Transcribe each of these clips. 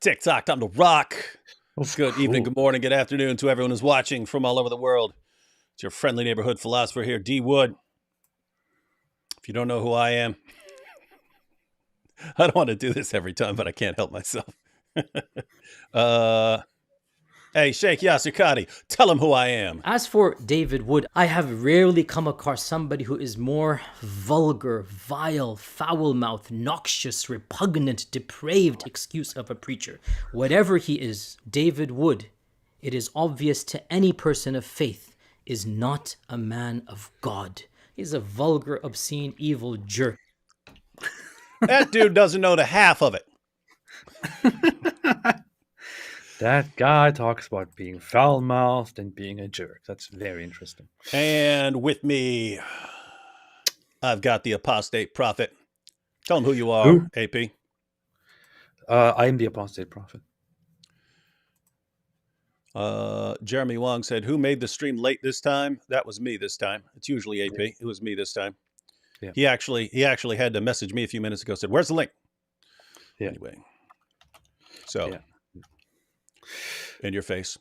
TikTok, time to rock. Good evening, Cool. good morning, good afternoon to everyone who's watching from all over the world. It's your friendly neighborhood philosopher here, D. Wood. If you don't know who I am, I don't want to do this every time, but I can't help myself. Hey, Sheikh Yasir Qadi, tell him who I am. As for David Wood, I have rarely come across somebody who is more vulgar, vile, foul-mouthed, noxious, repugnant, depraved excuse of a preacher. Whatever he is, David Wood, it is obvious to any person of faith, is not a man of God. He's a vulgar, obscene, evil jerk. That dude doesn't know the half of it. That guy talks about being foul-mouthed and being a jerk. That's very interesting. And with me, I've got the Apostate Prophet. Tell him who you are, Who? AP. I am the Apostate Prophet. Jeremy Wong said, who made the stream late this time? That was me this time. It's usually AP. It was me this time. Yeah. He actually had to message me a few minutes ago, said, where's the link? Yeah. Anyway. So, Yeah. in your face.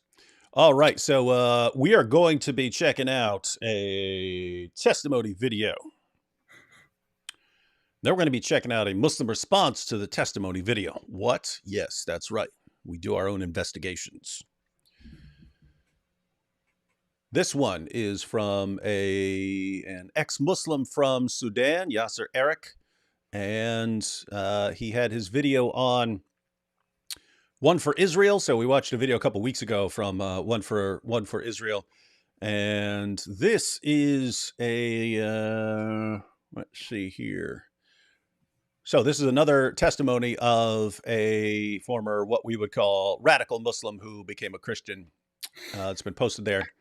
All right. So we are going to be checking out a testimony video. Then we're going to be checking out a Muslim response to the testimony video. What? Yes, that's right. We do our own investigations. This one is from an ex-Muslim from Sudan, Yasser Eric, and he had his video on One for Israel. So we watched a video a couple weeks ago from One for Israel, and this is a let's see here. So this is another testimony of a former what we would call radical Muslim who became a Christian. It's been posted there.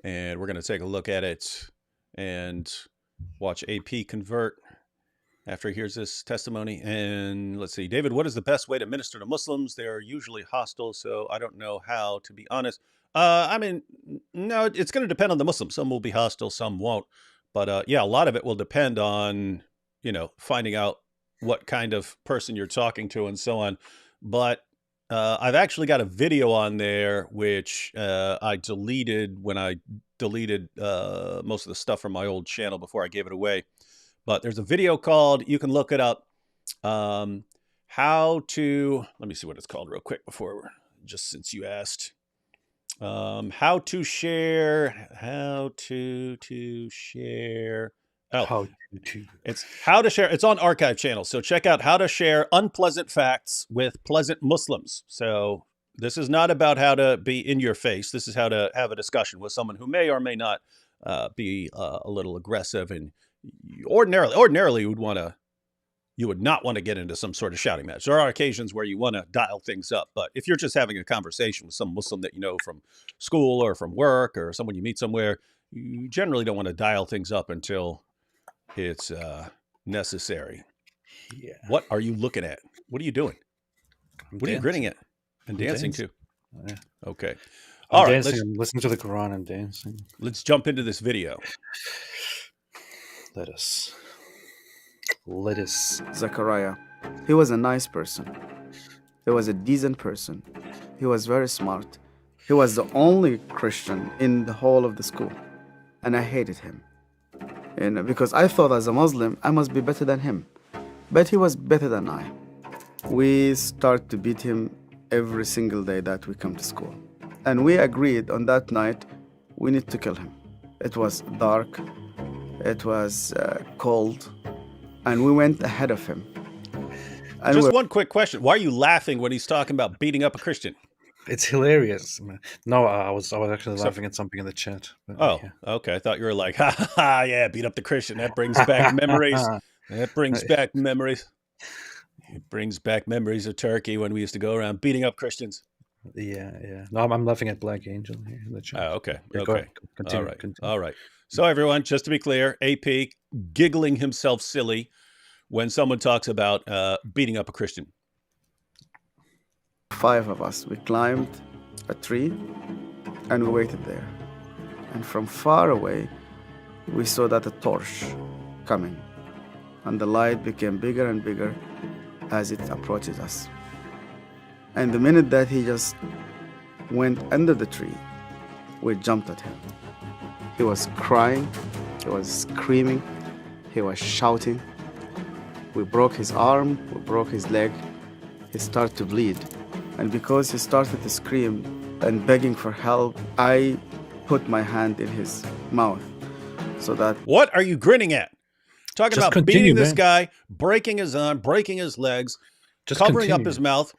And we're going to take a look at it and watch AP convert after he hears this testimony. And let's see, David, what is the best way to minister to Muslims? They're usually hostile, so I don't know how, to be honest. I mean, no, it's going to depend on the Muslim. Some will be hostile, some won't. But yeah, a lot of it will depend on, finding out what kind of person you're talking to and so on. But I've actually got a video on there, which I deleted when I deleted most of the stuff from my old channel before I gave it away. But there's a video called, you can look it up, how to, let me see what it's called real quick before, just since you asked. How to share. It's how to share. It's on archive channels. So check out how to share unpleasant facts with pleasant Muslims. So this is not about how to be in your face. This is how to have a discussion with someone who may or may not be a little aggressive. And ordinarily you would not want to get into some sort of shouting match. There are occasions where you want to dial things up, but if you're just having a conversation with some Muslim that you know from school or from work or someone you meet somewhere, you generally don't want to dial things up until it's necessary. Yeah. What are you looking at? What are you doing? What are you grinning at? And dancing too? Yeah. Okay. I'm All right. dancing. I'm listening to the Quran and dancing. Let's jump into this video. Let us. Zechariah, he was a nice person. He was a decent person. He was very smart. He was the only Christian in the whole of the school. And I hated him. Because I thought as a Muslim, I must be better than him. But he was better than I. We start to beat him every single day that we come to school. And we agreed on that night, we need to kill him. It was dark, it was cold, and we went ahead of him. And just one quick question. Why are you laughing when he's talking about beating up a Christian? It's hilarious. No, I was actually laughing at something in the chat. But, oh, yeah. Okay. I thought you were like, ha ha ha, yeah, beat up the Christian. That brings back memories. It brings back memories of Turkey when we used to go around beating up Christians. Yeah. No, I'm laughing at Black Angel here in the chat. Oh, okay. Yeah, Okay. Continue. All right. So everyone, just to be clear, AP giggling himself silly when someone talks about beating up a Christian. 5 of us, we climbed a tree and we waited there. And from far away, we saw that a torch coming. And the light became bigger and bigger as it approaches us. And the minute that he just went under the tree, we jumped at him. He was crying, he was screaming, he was shouting. We broke his arm, we broke his leg. He started to bleed. And because he started to scream and begging for help, I put my hand in his mouth so that... What are you grinning at? Talking Just about continue, beating this man. guy, breaking his arm, breaking his legs, Just covering up continue. his mouth.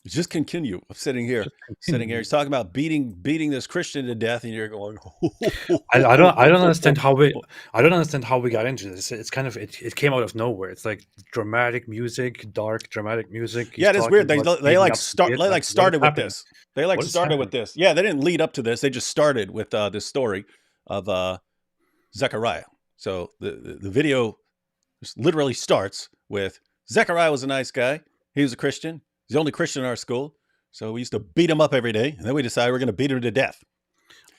Just continue. I'm sitting here. He's talking about beating this Christian to death, and you're going. I don't understand how we got into this. It's kind of it came out of nowhere. It's like dramatic music, dark dramatic music. He's Yeah, it is talking weird. They about they beating like up start kids. they like what started is with happening? this. They like What is started with happening? this. Yeah, they didn't lead up to this. They just started with this story of Zechariah. So the video just literally starts with Zechariah was a nice guy. He was a Christian. He's the only Christian in our school. So we used to beat him up every day, and then we decided we're going to beat him to death.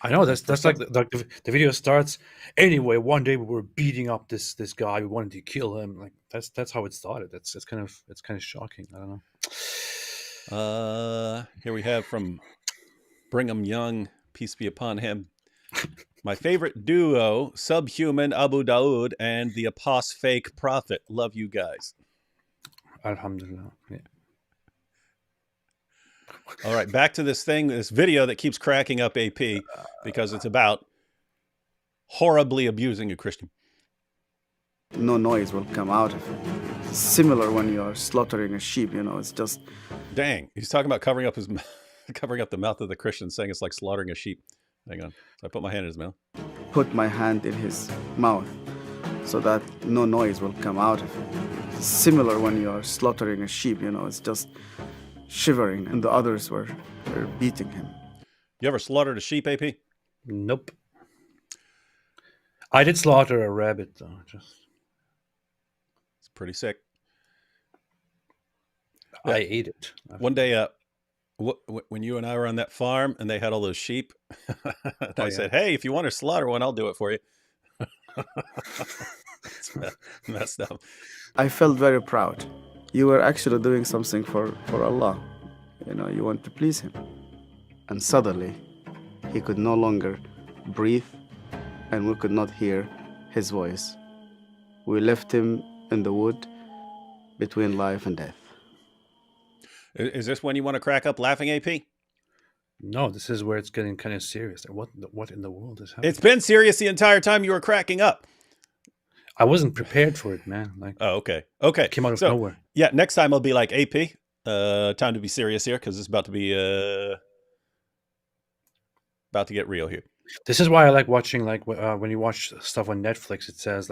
I know that's like the video starts. Anyway, one day we were beating up this guy. We wanted to kill him. Like that's how it started. It's kind of shocking. I don't know. Here we have from Brigham Young, peace be upon him. My favorite duo, Subhuman Abu Daoud and the Apostate Prophet. Love you guys. Alhamdulillah. Yeah. All right, back to this video that keeps cracking up AP because it's about horribly abusing a Christian. No noise will come out of it. It's similar when you are slaughtering a sheep, it's just... Dang, he's talking about covering up the mouth of the Christian, saying it's like slaughtering a sheep. Hang on. So I put my hand in his mouth. Put my hand in his mouth so that no noise will come out of it. It's similar when you are slaughtering a sheep, it's just shivering, and the others were beating him. You ever slaughtered a sheep, AP? Nope. I did slaughter a rabbit though. It's pretty sick. I ate it. One day, when you and I were on that farm and they had all those sheep, I said, "Hey, if you want to slaughter one, I'll do it for you." It's messed up. I felt very proud. You were actually doing something for Allah. You want to please Him. And suddenly, he could no longer breathe, and we could not hear his voice. We left him in the wood between life and death. Is this when you want to crack up laughing, AP? No, this is where it's getting kind of serious. What in the world is happening? It's been serious the entire time you were cracking up. I wasn't prepared for it, man. Oh, okay. Okay. It came out of nowhere. Yeah, next time I'll be like, AP, time to be serious here because it's about to be about to get real here. This is why I like watching, when you watch stuff on Netflix, it says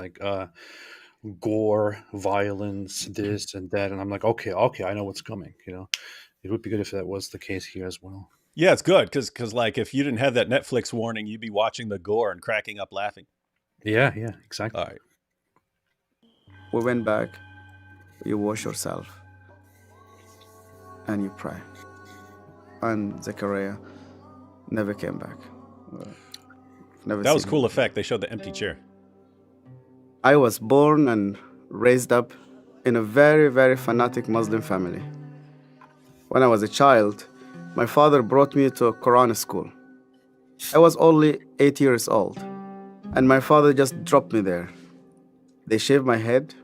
gore, violence, this and that, and I'm like, okay, I know what's coming. It would be good if that was the case here as well. Yeah, it's good because like if you didn't have that Netflix warning, you'd be watching the gore and cracking up laughing. Yeah, exactly. All right. We went back, you wash yourself, and you pray. And Zechariah never came back. That was a cool effect. They showed the empty chair. I was born and raised up in a very, very fanatic Muslim family. When I was a child, my father brought me to a Quran school. I was only 8 years old, and my father just dropped me there. They shaved my head.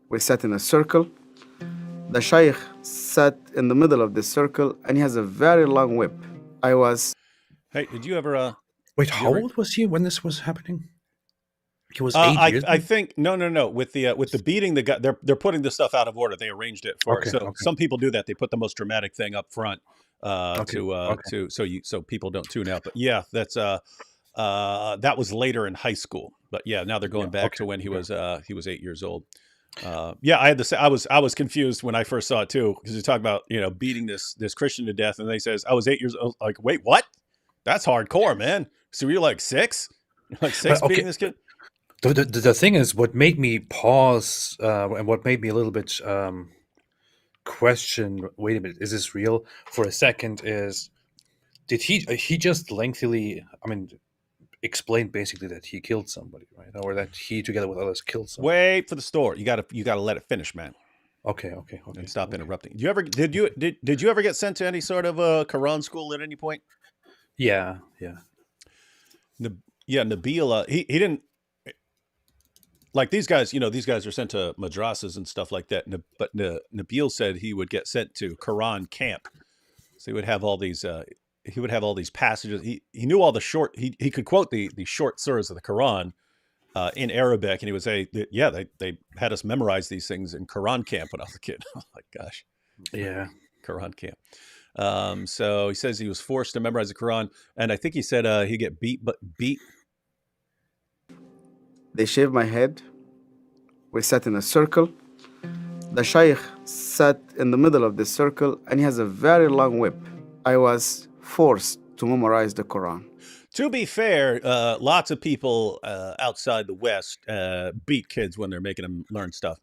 We sat in a circle. The shaykh sat in the middle of this circle, and he has a very long whip. I was... Hey, did you ever... Wait, how old was he when this was happening? He was 8 years old? I think no. With the beating, the guy, they're putting the stuff out of order. They arranged it for some people do that. They put the most dramatic thing up front so people don't tune out. But yeah, that's that was later in high school. But yeah, now they're going back to when he was 8 years old. Yeah, I had to say I was confused when I first saw it too because you talk about beating this Christian to death, and they says I was 8 years old. Like, wait, what? That's hardcore, man. So you're like 6? You're like 6 beating this kid? The thing is, what made me pause and what made me a little bit question, wait a minute, is this real? For a second, did he just lengthily, explain basically that he killed somebody, right? Or that he, together with others, killed somebody? Wait for the story. You gotta let it finish, man. Okay, okay, okay, and stop okay. interrupting. Did you ever get sent to any sort of Quran school at any point? Yeah, yeah. Yeah, Nabila, he didn't like these guys. You know, these guys are sent to madrasas and stuff like that. But Nabil said he would get sent to Quran camp, so he would have all these. He would have all these passages. He knew all the short. He could quote the short surahs of the Quran in Arabic, and he would say, "Yeah, they had us memorize these things in Quran camp when I was a kid." Oh my gosh, Yeah. Quran camp. So he says he was forced to memorize the Quran, and I think he said he get beat. They shaved my head. We sat in a circle. The Shaykh sat in the middle of this circle and he has a very long whip. I was forced to memorize the Quran. To be fair, lots of people outside the West beat kids when they're making them learn stuff.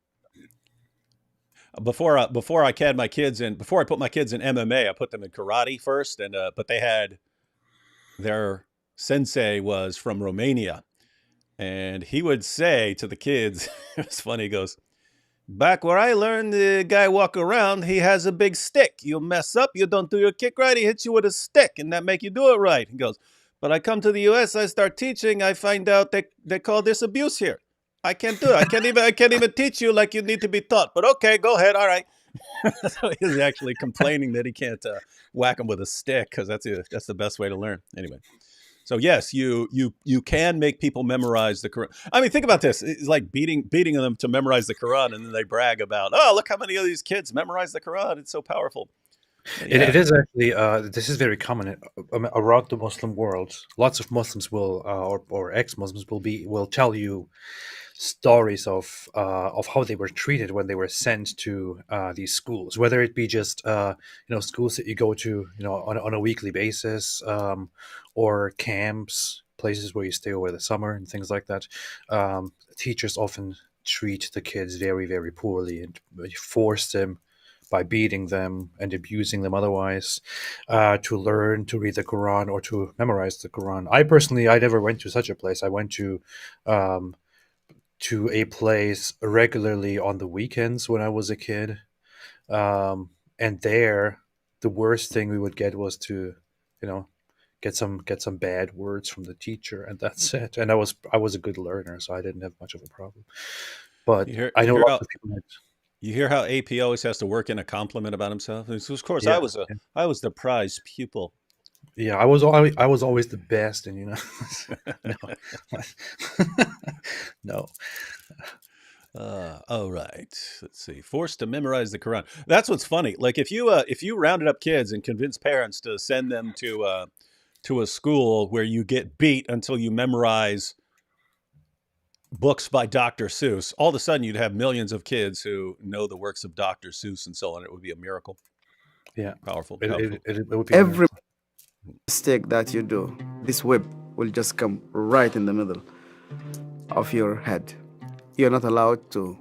Before I had my kids in, before I put my kids in MMA, I put them in karate first, and but they had their sensei was from Romania, and he would say to the kids, it's funny. He goes, "Back where I learned, the guy walk around, he has a big stick. You mess up, you don't do your kick right, he hits you with a stick, and that make you do it right." He goes, "But I come to the U.S., I start teaching, I find out they call this abuse here. I can't do it. I can't even teach you like you need to be taught. But okay, go ahead. All right." So he's actually complaining that he can't whack him with a stick because that's the best way to learn. Anyway, so yes, you can make people memorize the Quran. I mean, think about this: it's like beating them to memorize the Quran, and then they brag about, "Oh, look how many of these kids memorize the Quran. It's so powerful." Yeah. It is actually, this is very common around the Muslim world. Lots of Muslims will, or ex-Muslims will tell you stories of how they were treated when they were sent to these schools, whether it be just schools that you go to on a weekly basis, or camps, places where you stay over the summer and things like that. Teachers often treat the kids very, very poorly and force them by beating them and abusing them otherwise to learn to read the Quran or to memorize the Quran. I never went to such a place. I went to a place regularly on the weekends when I was a kid. And there, the worst thing we would get was to, get some bad words from the teacher, and that's it. And I was a good learner, so I didn't have much of a problem. But I know lots of people that. You hear how AP always has to work in a compliment about himself. Of course, Yeah, I was the prize pupil. yeah, I was always the best, and no, no. All right. Let's see. Forced to memorize the Quran. That's what's funny. Like if you rounded up kids and convinced parents to send them to a school where you get beat until you memorize books by Dr. Seuss, all of a sudden you'd have millions of kids who know the works of Dr. Seuss and so on. It would be a miracle. Yeah, powerful. It would be Every mistake that you do, this whip will just come right in the middle of your head. You're not allowed to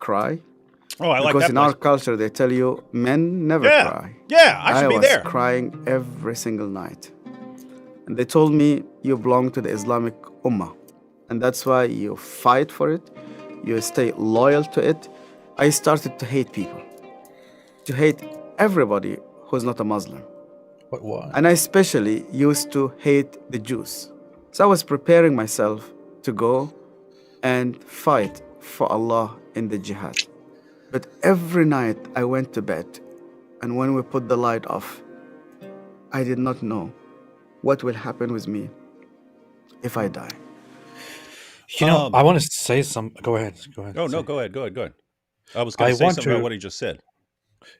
cry. Oh, I like that. Because in our culture, they tell you men never cry. Yeah, I should be there. I was crying every single night. And they told me, you belong to the Islamic Ummah. And that's why you fight for it. You stay loyal to it. I started to hate people. To hate everybody who's not a Muslim. But why? And I especially used to hate the Jews. So I was preparing myself to go and fight for Allah in the jihad. But every night I went to bed, and when we put the light off, I did not know what will happen with me if I die. I want to say something. Go ahead. Oh, no, go ahead. I was going to say something about what he just said.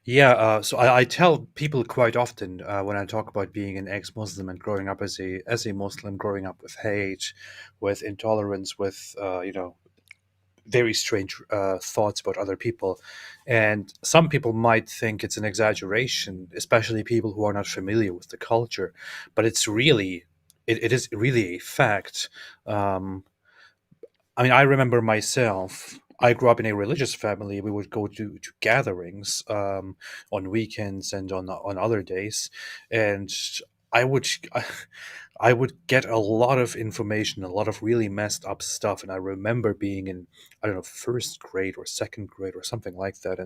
Yeah, so I tell people quite often when I talk about being an ex-Muslim and growing up as a Muslim, growing up with hate, with intolerance, with very strange thoughts about other people, and some people might think it's an exaggeration, especially people who are not familiar with the culture. But it's really, it is really a fact. I mean, I remember myself. I grew up in a religious family. We would go to gatherings on weekends and on other days, and I would I would get a lot of information, a lot of really messed up stuff, and I remember being in, I don't know, first grade or second grade or something like that,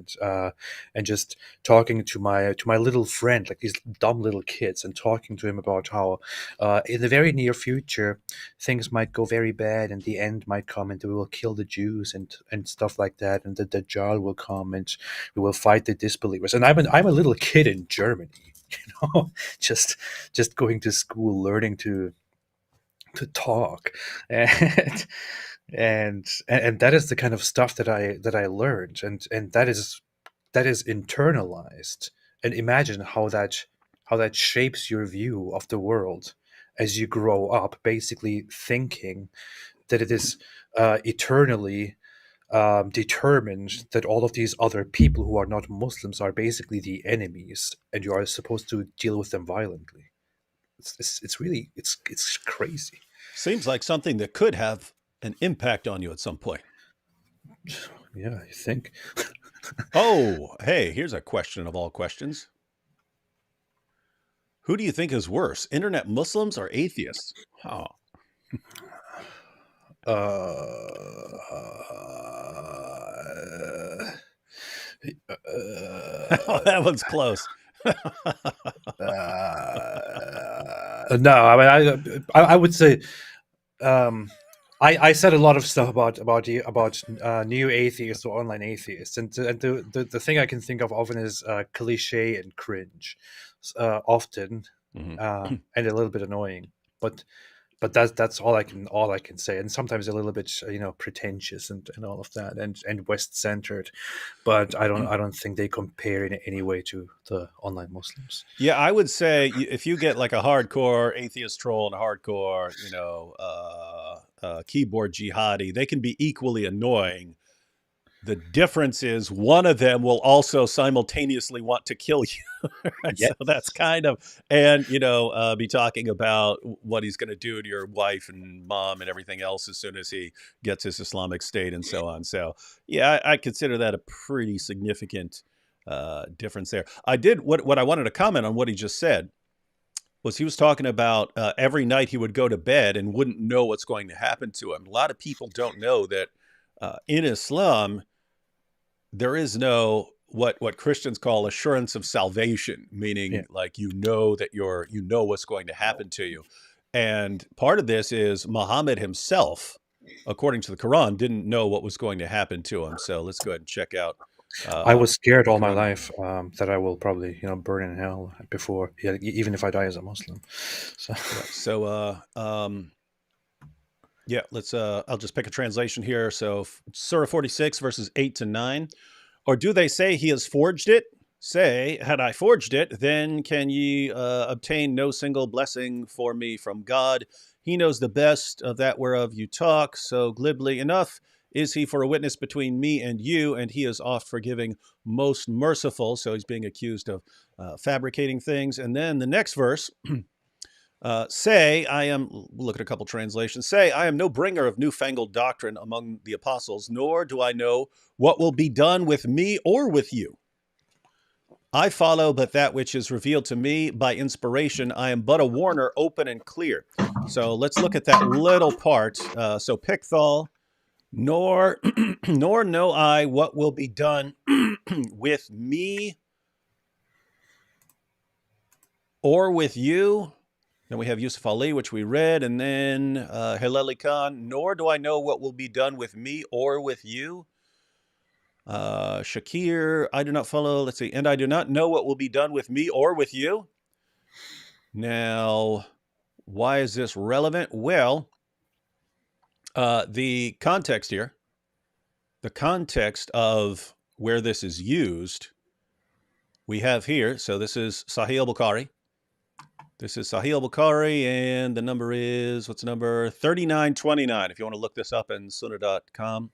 and just talking to my little friend, like these dumb little kids, and talking to him about how in the very near future things might go very bad, and the end might come, and we will kill the Jews and stuff like that, and the Dajjal will come, and we will fight the disbelievers. And I'm a little kid in Germany, you know, just going to school, learning to talk, and and that is the kind of stuff that I learned, and that is internalized. And imagine how that shapes your view of the world as you grow up, basically thinking that it is eternally determined that all of these other people who are not Muslims are basically the enemies, and you are supposed to deal with them violently. It's really it's crazy. Seems like something that could have an impact on you at some point. Yeah, I think. Oh, hey, here's a question of all questions. Who do you think is worse, internet Muslims or atheists? Oh. That one's close. No, I mean, I would say, I said a lot of stuff about new atheists or online atheists, and the thing I can think of often is cliche and cringe, often, Mm-hmm. and a little bit annoying, but that's all I can say, and sometimes a little bit pretentious and all of that, and West centered, but I don't think they compare in any way to the online Muslims. Yeah, I would say if you get like a hardcore atheist troll and a hardcore, keyboard jihadi, they can be equally annoying. The difference is one of them will also simultaneously want to kill you. Yes. So that's kind of, and, be talking about what he's going to do to your wife and mom and everything else as soon as he gets his Islamic State and so on. So, yeah, I consider that a pretty significant difference there. I did what I wanted to comment on what he just said was he was talking about every night he would go to bed and wouldn't know what's going to happen to him. A lot of people don't know that in Islam, there is no what Christians call assurance of salvation, meaning like that what's going to happen to you. And part of this is Muhammad himself, according to the Quran, didn't know what was going to happen to him. So let's go ahead and check out. I was scared all my Quran. life that I will probably burn in hell before, even if I die as a Muslim. Yeah, let's I'll just pick a translation here. So Surah 46 verses 8 to 9. Or do they say he has forged it? Say, had I forged it, then can ye obtain no single blessing for me from God? He knows the best of that whereof you talk, so glibly enough is he for a witness between me and you, and he is oft forgiving, most merciful. So he's being accused of fabricating things. And then the next verse, say, I am, we'll look at a couple translations. Say, I am no bringer of newfangled doctrine among the apostles, nor do I know what will be done with me or with you. I follow but that which is revealed to me by inspiration. I am but a warner, open and clear. So let's look at that little part. So Pickthall, nor know I what will be done with me or with you. Then we have Yusuf Ali, which we read, and then Hilali Khan, nor do I know what will be done with me or with you. Shakir, I do not follow. Let's see. And I do not know what will be done with me or with you. Now, why is this relevant? Well, the context here, the context of where this is used, we have here. So this is Sahih al-Bukhari. This is Sahih al-Bukhari, and the number is, what's the number? 3929, if you want to look this up in sunnah.com.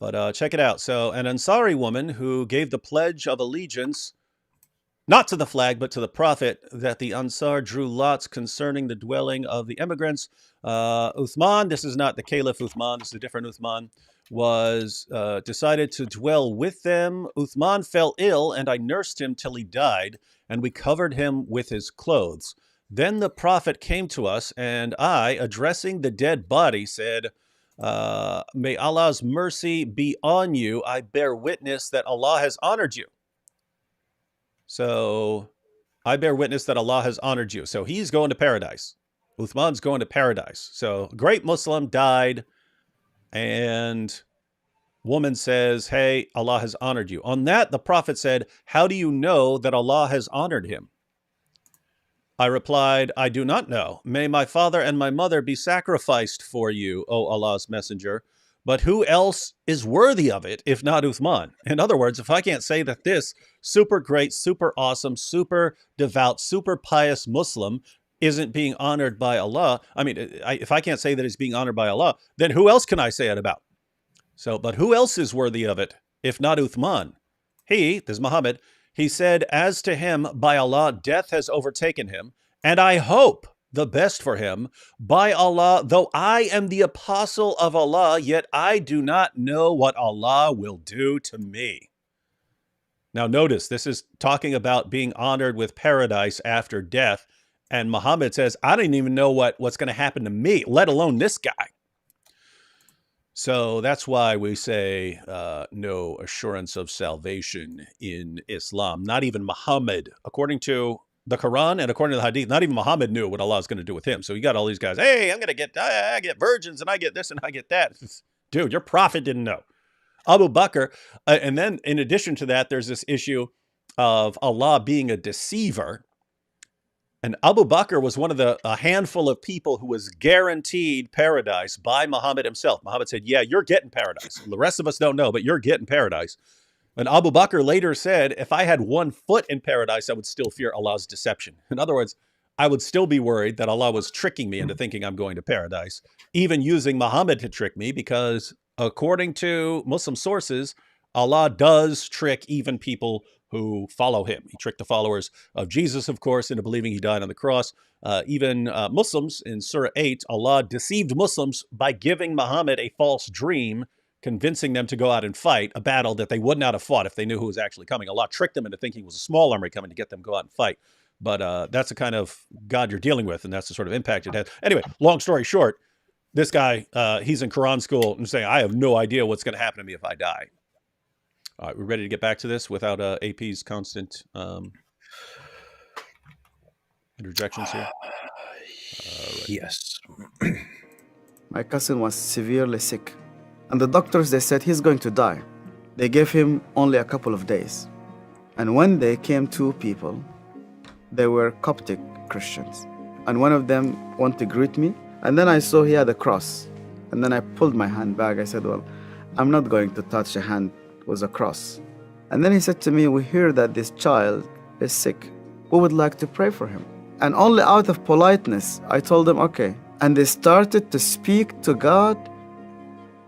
But check it out. So an Ansari woman who gave the pledge of allegiance, not to the flag, but to the Prophet, that the Ansar drew lots concerning the dwelling of the immigrants. Uthman, this is not the Caliph Uthman, this is a different Uthman, was decided to dwell with them. Uthman fell ill, and I nursed him till he died, and we covered him with his clothes. Then the prophet came to us, and I, addressing the dead body, said, may Allah's mercy be on you. I bear witness that Allah has honored you. So I bear witness that Allah has honored you. So he's going to paradise. Uthman's going to paradise. So great Muslim died, and woman says, hey, Allah has honored you. On that, the prophet said, how do you know that Allah has honored him? I replied, I do not know. May my father and my mother be sacrificed for you, O Allah's messenger. But who else is worthy of it if not Uthman? In other words, if I can't say that this super great, super awesome, super devout, super pious Muslim isn't being honored by Allah, I mean, if I can't say that it's being honored by Allah, then who else can I say it about? So, but who else is worthy of it if not Uthman? He, this is Muhammad, he said, as to him, by Allah, death has overtaken him, and I hope the best for him. By Allah, though I am the apostle of Allah, yet I do not know what Allah will do to me. Now notice, this is talking about being honored with paradise after death, and Muhammad says, I don't even know what's going to happen to me, let alone this guy. So that's why we say no assurance of salvation in Islam. Not even Muhammad, according to the Quran and according to the Hadith, not even Muhammad knew what Allah is going to do with him. So you got all these guys, hey, I get virgins and I get this and I get that. Dude, your prophet didn't know. Abu Bakr, and then in addition to that, there's this issue of Allah being a deceiver. And Abu Bakr was one of a handful of people who was guaranteed paradise by Muhammad himself. Muhammad said, yeah, you're getting paradise. The rest of us don't know, but you're getting paradise. And Abu Bakr later said, if I had 1 foot in paradise, I would still fear Allah's deception. In other words, I would still be worried that Allah was tricking me into thinking I'm going to paradise, even using Muhammad to trick me, because according to Muslim sources, Allah does trick even people who follow him. He tricked the followers of Jesus, of course, into believing he died on the cross. Even Muslims in Surah 8, Allah deceived Muslims by giving Muhammad a false dream, convincing them to go out and fight a battle that they would not have fought if they knew who was actually coming. Allah tricked them into thinking it was a small army coming to get them to go out and fight. But that's the kind of God you're dealing with, and that's the sort of impact it has. Anyway, long story short, this guy, he's in Quran school and saying, I have no idea what's going to happen to me if I die. All right, we're ready to get back to this without AP's constant interjections here? Right. Yes. My cousin was severely sick, and the doctors, they said he's going to die. They gave him only a couple of days. And when they came 2 people, they were Coptic Christians. And one of them wanted to greet me, and then I saw he had a cross. And then I pulled my hand back. I said, well, I'm not going to touch a hand with a cross. And then he said to me, we hear that this child is sick. We would like to pray for him. And only out of politeness, I told them, okay. And they started to speak to God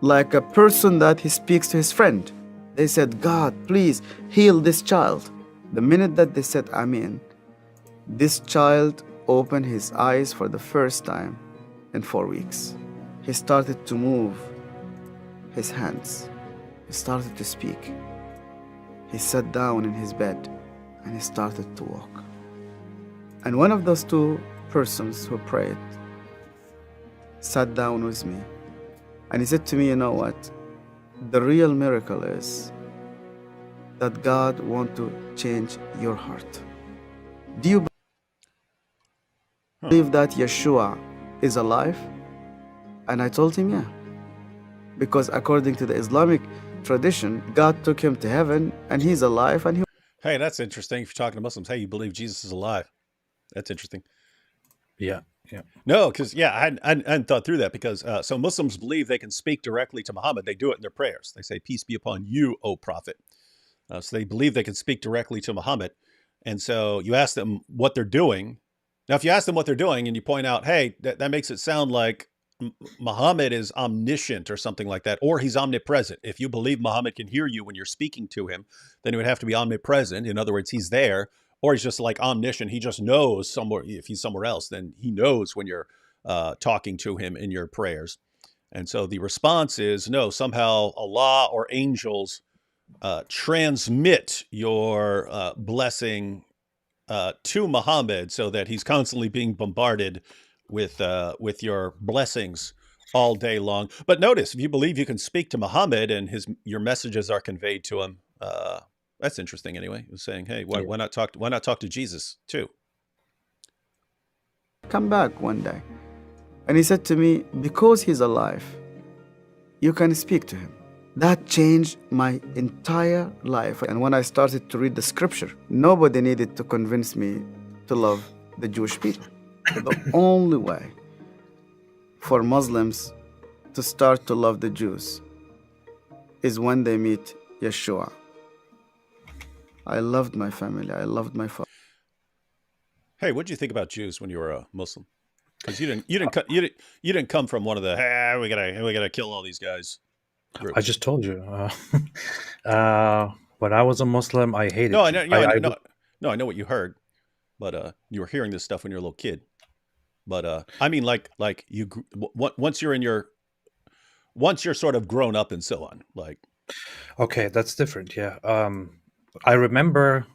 like a person that he speaks to his friend. They said, God, please heal this child. The minute that they said, Amen, this child opened his eyes for the first time in 4 weeks. He started to move his hands. He started to speak. He sat down in his bed and he started to walk. And one of those 2 persons who prayed sat down with me and he said to me, you know what? The real miracle is that God wants to change your heart. Do you believe that Yeshua is alive? And I told him, yeah. Because according to the Islamic tradition, God took him to heaven and he's alive and he... Hey, that's interesting. If you're talking to Muslims, hey, you believe Jesus is alive. That's interesting. Yeah. No, because, I hadn't thought through that because, so Muslims believe they can speak directly to Muhammad. They do it in their prayers. They say, peace be upon you, O Prophet. So they believe they can speak directly to Muhammad. And so you ask them what they're doing. Now, if you ask them what they're doing and you point out, hey, that makes it sound like Muhammad is omniscient or something like that, or he's omnipresent. If you believe Muhammad can hear you when you're speaking to him, then it would have to be omnipresent. In other words, he's there, or he's just like omniscient. He just knows somewhere. If he's somewhere else, then he knows when you're talking to him in your prayers. And so the response is no, somehow Allah or angels transmit your blessing to Muhammad, so that he's constantly being bombarded with your blessings all day long. But notice, if you believe you can speak to Muhammad and your messages are conveyed to him, that's interesting. Anyway, he was saying, hey, Yeah. why not talk to Jesus too? Come back one day. And he said to me, because he's alive, you can speak to him. That changed my entire life. And when I started to read the scripture, nobody needed to convince me to love the Jewish people. The only way for Muslims to start to love the Jews is when they meet Yeshua. I loved my family. I loved my father. Hey, what did you think about Jews when you were a Muslim? Because you didn't come from one of the, hey, we gotta kill all these guys groups. I just told you. When I was a Muslim, I hated. No, you. I know what you heard, but you were hearing this stuff when you were a little kid. But I mean, like you once you're sort of grown up and so on, like. Okay, that's different. Yeah. I remember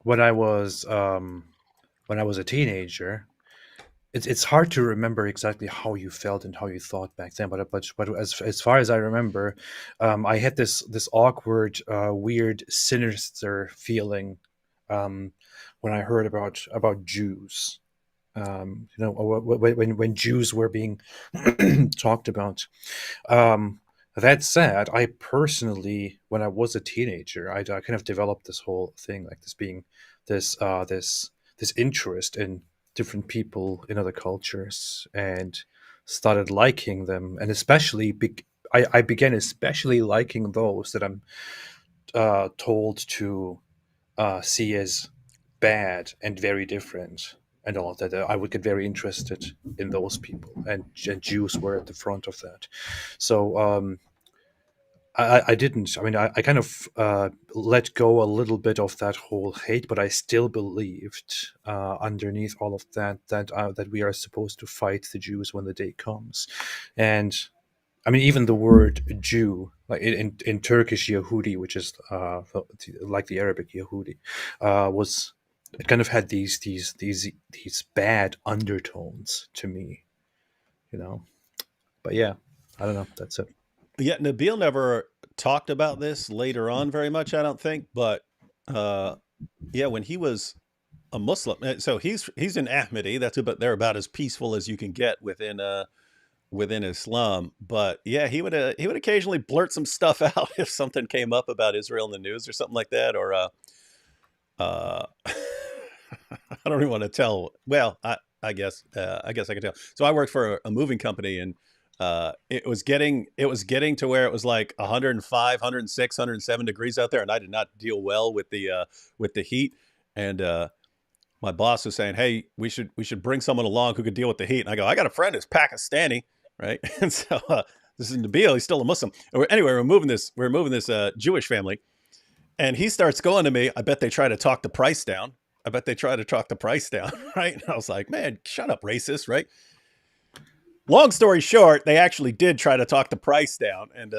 when I was a teenager. It's hard to remember exactly how you felt and how you thought back then, but as far as I remember, I had this awkward, weird, sinister feeling when I heard about Jews. When Jews were being talked about. That said, I personally, when I was a teenager, I kind of developed this whole thing, like this being this interest in different people in other cultures, and started liking them, and especially I began especially liking those that I'm told to see as bad and very different, and all of that. I would get very interested in those people, and Jews were at the front of that. So I didn't. I mean, I kind of let go a little bit of that whole hate, but I still believed underneath all of that we are supposed to fight the Jews when the day comes. And I mean, even the word Jew, like in Turkish Yehudi, which is like the Arabic Yehudi, was, it kind of had these bad undertones to me, you know. But yeah, I don't know. That's it. Yeah, Nabil never talked about this later on very much, I don't think. But yeah, when he was a Muslim, so he's an Ahmadi. They're about as peaceful as you can get within Islam. But yeah, he would occasionally blurt some stuff out if something came up about Israel in the news or something like that. Or I don't even want to tell. Well, I guess I can tell. So I worked for a moving company, and it was getting to where it was like 105, 106, 107 degrees out there, and I did not deal well with the heat. And my boss was saying, "Hey, we should bring someone along who could deal with the heat." And I go, "I got a friend who's Pakistani, right?" And so this is Nabil. He's still a Muslim. Anyway, we're moving this Jewish family, and he starts going to me, "I bet they try to talk the price down. I bet they try to talk the price down." Right? And I was like, "Man, shut up, racist!" Right? Long story short, they actually did try to talk the price down, and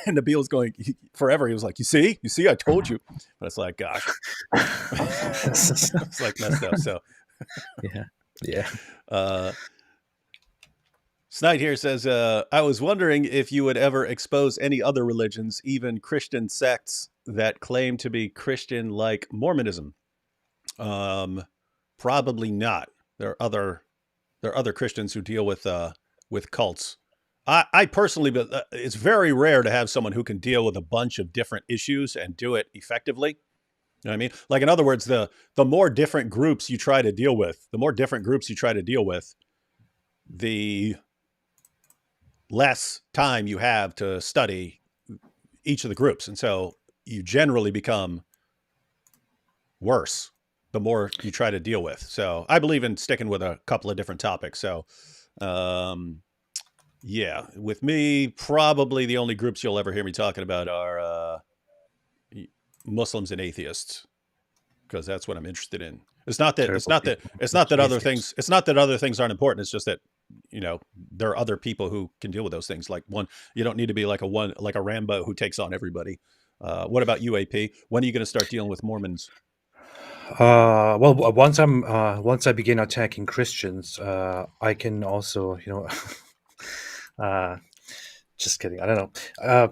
and Nabil was going forever. He was like, "You see, I told you." But it's like, gosh, it's like messed up. So, yeah. Snide here says, "I was wondering if you would ever expose any other religions, even Christian sects that claim to be Christian, like Mormonism." Probably not. There are other Christians who deal with cults. I personally, but it's very rare to have someone who can deal with a bunch of different issues and do it effectively. You know what I mean? Like, in other words, the more different groups you try to deal with, the less time you have to study each of the groups. And so you generally become worse the more you try to deal with. So I believe in sticking with a couple of different topics. So, yeah, with me, probably the only groups you'll ever hear me talking about are Muslims and atheists, because that's what I'm interested in. It's not that other things aren't important. It's just that, you know, there are other people who can deal with those things. Like, you don't need to be like a Rambo who takes on everybody. What about UAP? When are you going to start dealing with Mormons? Well, once I begin attacking Christians, I can also, uh, just kidding. I don't know.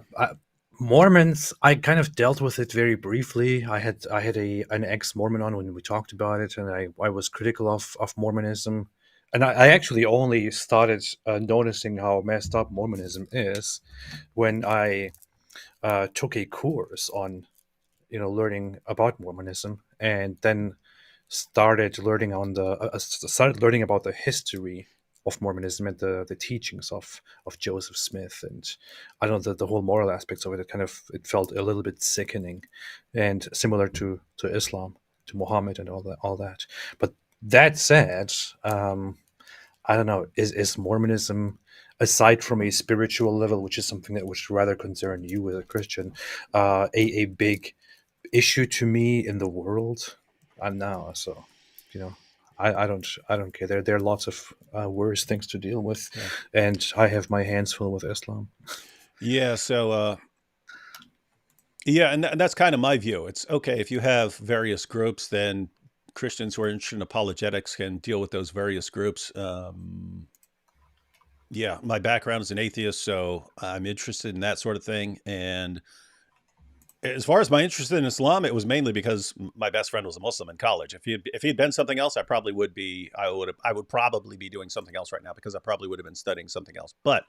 Mormons, I kind of dealt with it very briefly. I had an ex-Mormon on when we talked about it, and I was critical of Mormonism, and I actually only started noticing how messed up Mormonism is when I took a course on learning about Mormonism, and then started learning about the history of Mormonism and the teachings of Joseph Smith, and I don't know the whole moral aspects of it. It felt a little bit sickening, and similar to Islam, to Muhammad, and all that. But that said, I don't know. Is Mormonism, aside from a spiritual level, which is something that would rather concern you as a Christian, a big issue to me in the world? I'm now, so I don't care. There are lots of worse things to deal with, Yeah. and I have my hands full with Islam. Yeah. So, yeah, and that's kind of my view. It's okay if you have various groups, then Christians who are interested in apologetics can deal with those various groups. Yeah, my background is an atheist, so I'm interested in that sort of thing. And as far as my interest in Islam, it was mainly because my best friend was a Muslim in college. If he'd been something else, I would probably be doing something else right now, because I probably would have been studying something else. But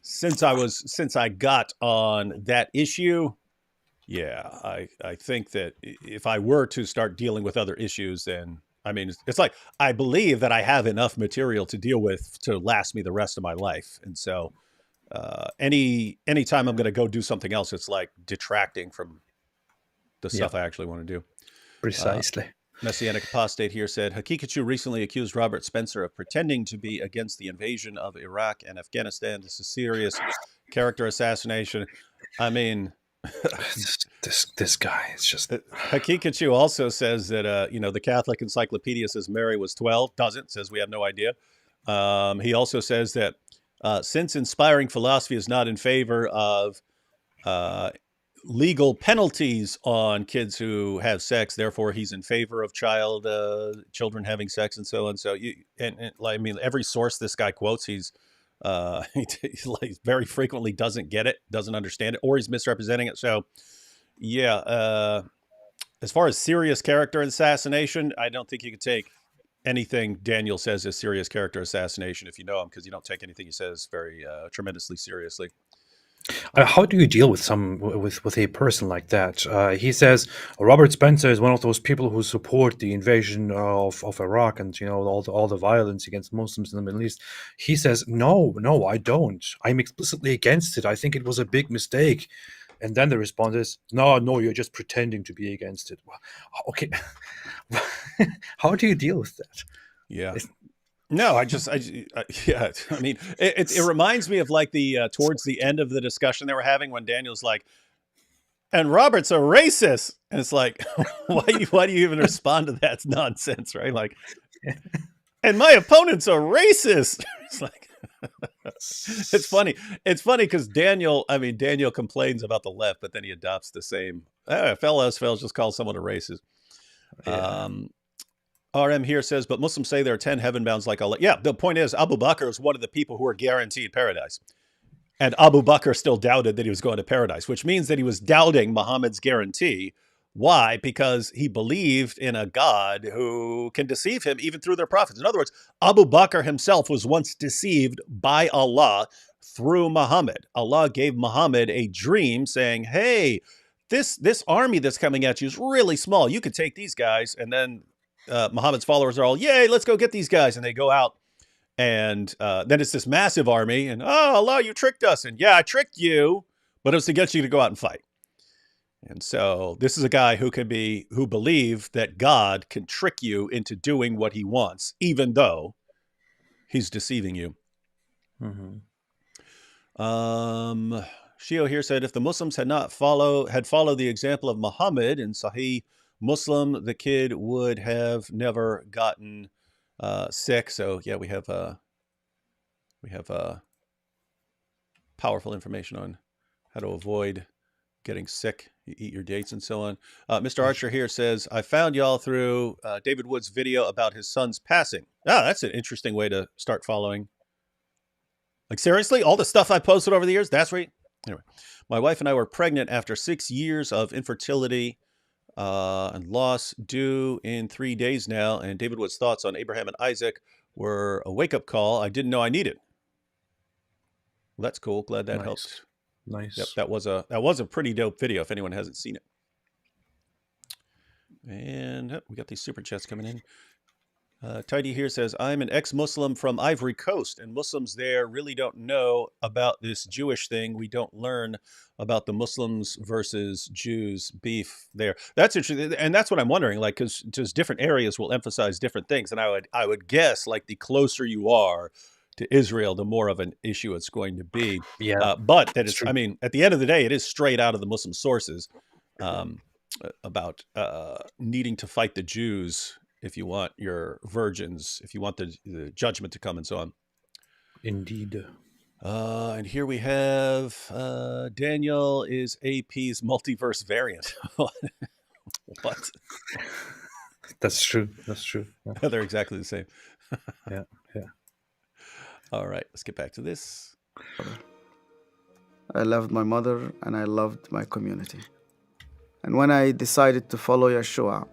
since I got on that issue, yeah, I think that if I were to start dealing with other issues, then I mean, it's like I believe that I have enough material to deal with to last me the rest of my life. And so anytime I'm going to go do something else, it's like detracting from the Yeah, stuff I actually want to do. Uh, precisely. Messianic Apostate here said, Hakikachu recently accused Robert Spencer of pretending to be against the invasion of Iraq and Afghanistan. This is serious character assassination. I mean, This guy is just Hakikachu also says that, the Catholic Encyclopedia says Mary was 12. Doesn't. Says we have no idea. He also says that since inspiring philosophy is not in favor of uh, legal penalties on kids who have sex, therefore he's in favor of children having sex and so on. So I mean, every source this guy quotes, he like very frequently doesn't get it, doesn't understand it, or he's misrepresenting it. So yeah, as far as serious character assassination, I don't think you could take anything Daniel says as serious character assassination if you know him, because you don't take anything he says very tremendously seriously. How do you deal with with a person like that? He says Robert Spencer is one of those people who support the invasion of Iraq, and all the violence against Muslims in the Middle East. He says no, I don't. I'm explicitly against it. I think it was a big mistake. And then the response is, no, you're just pretending to be against it. Well, okay, how do you deal with that? Yeah. No, yeah. I mean, it reminds me of like the towards the end of the discussion they were having when Daniel's like, and Robert's a racist, and it's like, why do you even respond to that nonsense, right? Like, and my opponent's a racist. It's like, it's funny. It's funny because Daniel complains about the left, but then he adopts the same. Fellows just call someone a racist. Yeah. RM here says, but Muslims say there are 10 heaven bounds like Allah. Yeah, the point is, Abu Bakr is one of the people who are guaranteed paradise. And Abu Bakr still doubted that he was going to paradise, which means that he was doubting Muhammad's guarantee. Why? Because he believed in a God who can deceive him even through their prophets. In other words, Abu Bakr himself was once deceived by Allah through Muhammad. Allah gave Muhammad a dream saying, hey, this army that's coming at you is really small. You could take these guys. And then Muhammad's followers are all, yay, let's go get these guys. And they go out. And then it's this massive army. And, oh, Allah, you tricked us. And yeah, I tricked you. But it was to get you to go out and fight. And so this is a guy who believed that God can trick you into doing what he wants, even though he's deceiving you. Mm-hmm. Shio here said, if the Muslims had followed the example of Muhammad in Sahih Muslim, the kid would have never gotten sick. So yeah, we have powerful information on how to avoid getting sick. You eat your dates and so on. Mr. Archer here says, I found y'all through David Wood's video about his son's passing. Ah, that's an interesting way to start following. Like, seriously? All the stuff I posted over the years? That's right. Anyway, my wife and I were pregnant after 6 years of infertility and loss, due in 3 days now. And David Wood's thoughts on Abraham and Isaac were a wake-up call I didn't know I needed. Well, that's cool. Glad that helped. Nice. Yep, that was a pretty dope video if anyone hasn't seen it. And we got these super chats coming in. Tidy here says, I'm an ex-Muslim from Ivory Coast, and Muslims there really don't know about this Jewish thing. We don't learn about the Muslims versus Jews beef there. That's interesting, and that's what I'm wondering, like, because just different areas will emphasize different things, and I would guess, like, the closer you are to Israel, the more of an issue it's going to be. Yeah, but that is, true. I mean, at the end of the day, it is straight out of the Muslim sources about needing to fight the Jews if you want your virgins, if you want the judgment to come and so on. Indeed. And here we have Daniel is AP's multiverse variant. What? That's true. That's true. Yeah. They're exactly the same. Yeah. All right, let's get back to this. I loved my mother and I loved my community. And when I decided to follow Yeshua,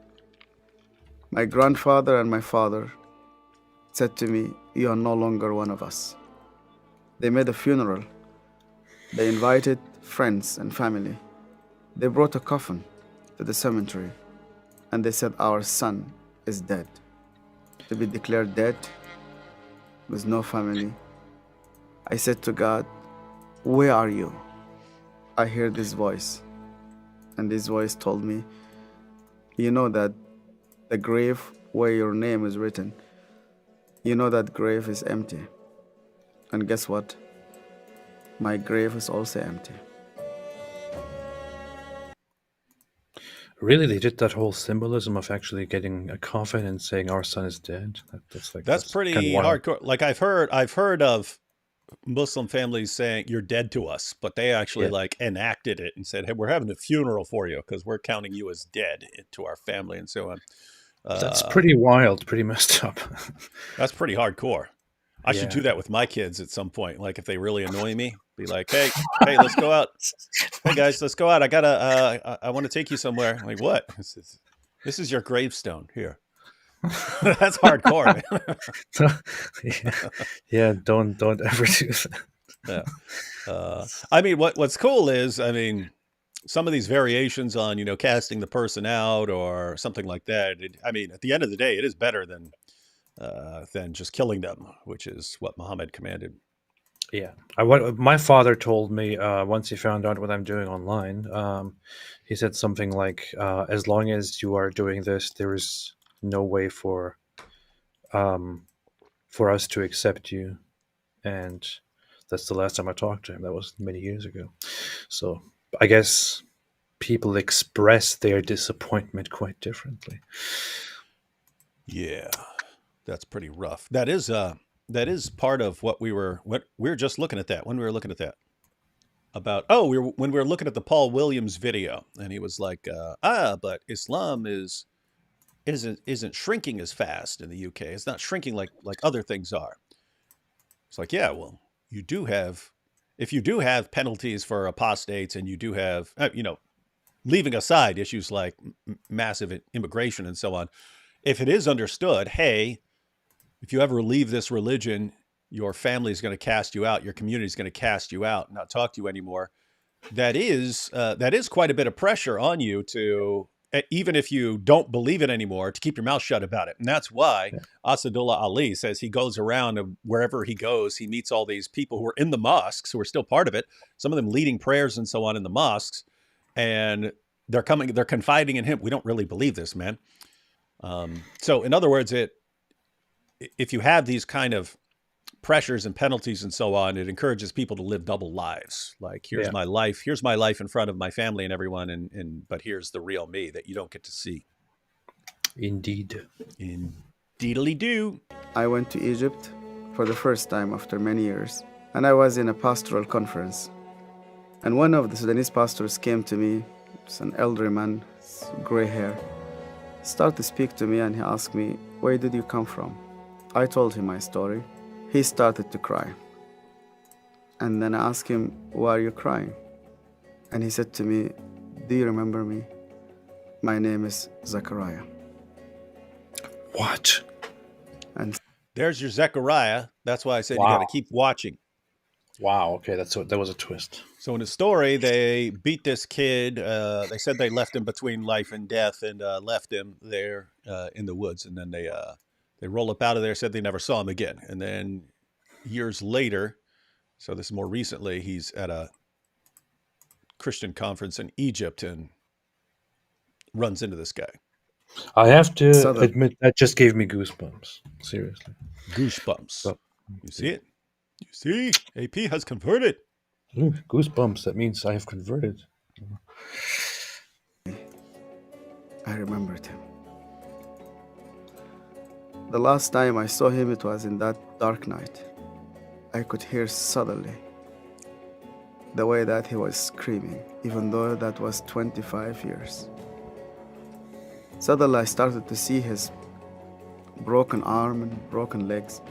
my grandfather and my father said to me, you are no longer one of us. They made a funeral. They invited friends and family. They brought a coffin to the cemetery, and they said, our son is dead. To be declared dead with no family. I said to God, where are you? I heard this voice, and this voice told me, you know that the grave where your name is written, you know that grave is empty. And guess what? My grave is also empty. Really, they did that whole symbolism of actually getting a coffin and saying our son is dead. That's pretty kind of wild. hardcore. Like I've heard of Muslim families saying you're dead to us, but they actually like enacted it and said, hey, we're having a funeral for you because we're counting you as dead to our family and so on. That's pretty wild, pretty messed up. That's pretty hardcore. I should do that with my kids at some point. Like if they really annoy me, be like, hey, let's go out. Hey guys, let's go out. I want to take you somewhere. I'm like, what? This is your gravestone here. That's hardcore. Yeah, don't ever do that. Yeah. I mean, what's cool is, I mean, some of these variations on, casting the person out or something like that. I mean, at the end of the day, it is better than just killing them, which is what Muhammad commanded. Yeah. My father told me once he found out what I'm doing online, he said something like, as long as you are doing this, there is no way for us to accept you. And that's the last time I talked to him. That was many years ago. So I guess people express their disappointment quite differently. Yeah, that's pretty rough. That is part of what we were just looking at that when we were looking at that about, when we were looking at the Paul Williams video, and he was like, but Islam isn't shrinking as fast in the UK. It's not shrinking like other things are. It's like, yeah, well, if you do have penalties for apostates, and you do have, leaving aside issues like massive immigration and so on, if it is understood, hey, if you ever leave this religion, your family is going to cast you out, your community is going to cast you out, not talk to you anymore. That is quite a bit of pressure on you to, even if you don't believe it anymore, to keep your mouth shut about it. And that's why Asadullah Ali says he goes around, and wherever he goes, he meets all these people who are in the mosques, who are still part of it, some of them leading prayers and so on in the mosques, and they're confiding in him. We don't really believe this, man. So in other words, if you have these kind of pressures and penalties and so on, it encourages people to live double lives. Like, here's my life in front of my family and everyone, but here's the real me that you don't get to see. Indeed. Indeedly do. I went to Egypt for the first time after many years, and I was in a pastoral conference. And one of the Sudanese pastors came to me It's an elderly man, gray hair. He started to speak to me and he asked me, where did you come from? I told him my story. He started to cry. And then I asked him, why are you crying? And he said to me, do you remember me? My name is Zachariah. What? And There's your Zechariah. That's why I said you Wow. got to keep watching. Wow. Okay, that was a twist. So in the story, they beat this kid. They said they left him between life and death and left him there in the woods. And then they roll up out of there, said they never saw him again. And then years later, so this is more recently, he's at a Christian conference in Egypt and runs into this guy. I have to Southern. admit that just gave me goosebumps. Seriously. Goosebumps. So- You see it? You see? AP has converted. Ooh, goosebumps. That means I have converted. I remembered him. The last time I saw him, it was in that dark night. I could hear suddenly the way that he was screaming, even though that was 25 years. Suddenly I started to see his broken arm and broken legs.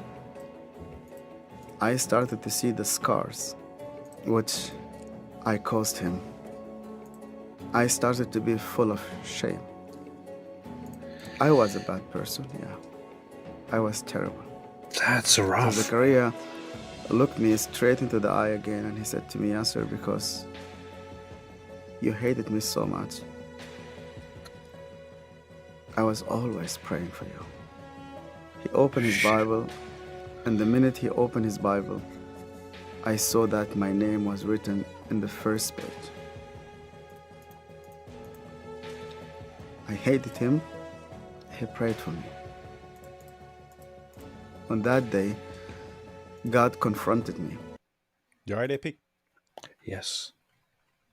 I started to see the scars, which I caused him. I started to be full of shame. I was a bad person, yeah. I was terrible. That's So rough. Zachariah looked me straight into the eye again and he said to me, Yasser, because you hated me so much, I was always praying for you. He opened his Bible, and the minute he opened his Bible, I saw that my name was written in the first page. I hated him. He prayed for me. On that day, God confronted me. You all right, AP? Yes.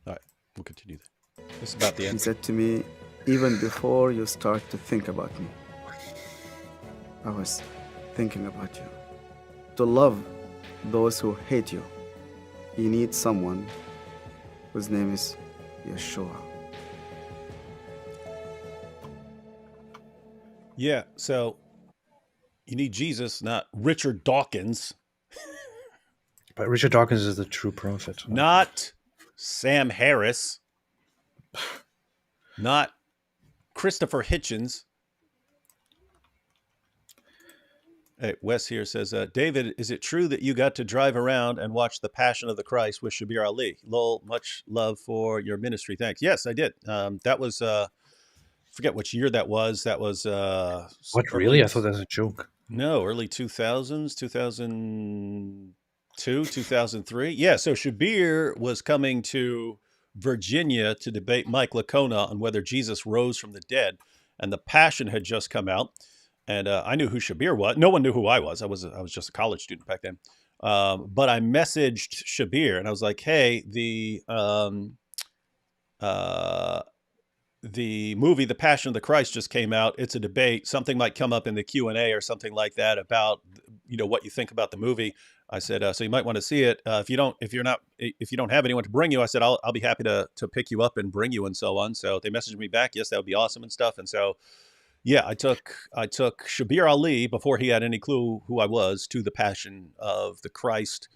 All right, we'll continue then. This is about the He end. said to me, even before you start to think about me, I was thinking about you. To love those who hate you, you need someone whose name is Yeshua. Yeah, so you need Jesus, not Richard Dawkins, But Richard Dawkins is the true prophet. not Sam Harris, not Christopher Hitchens. Hey, Wes here says, David, is it true that you got to drive around and watch The Passion of the Christ with Shabir Ali? Lol, much love for your ministry. Thanks. Yes, I did. That was, forget which year that was. That was What, early really? I thought that was a joke. No, early 2000s, 2002, 2003. Yeah, so Shabir was coming to Virginia to debate Mike Licona on whether Jesus rose from the dead, and The Passion had just come out, and I knew who Shabir was. No one knew who I was. I was just a college student back then. But I messaged Shabir, and I was like, hey, the movie The Passion of the Christ just came out. It's a debate. Something might come up in the Q&A or something like that about, you know, what you think about the movie. I said, so you might want to see it. If you don't have anyone to bring you, I said, I'll be happy to pick you up and bring you and so on. So they messaged me back. Yes, that would be awesome and stuff. And so, yeah, I took Shabir Ali before he had any clue who I was to The Passion of the Christ.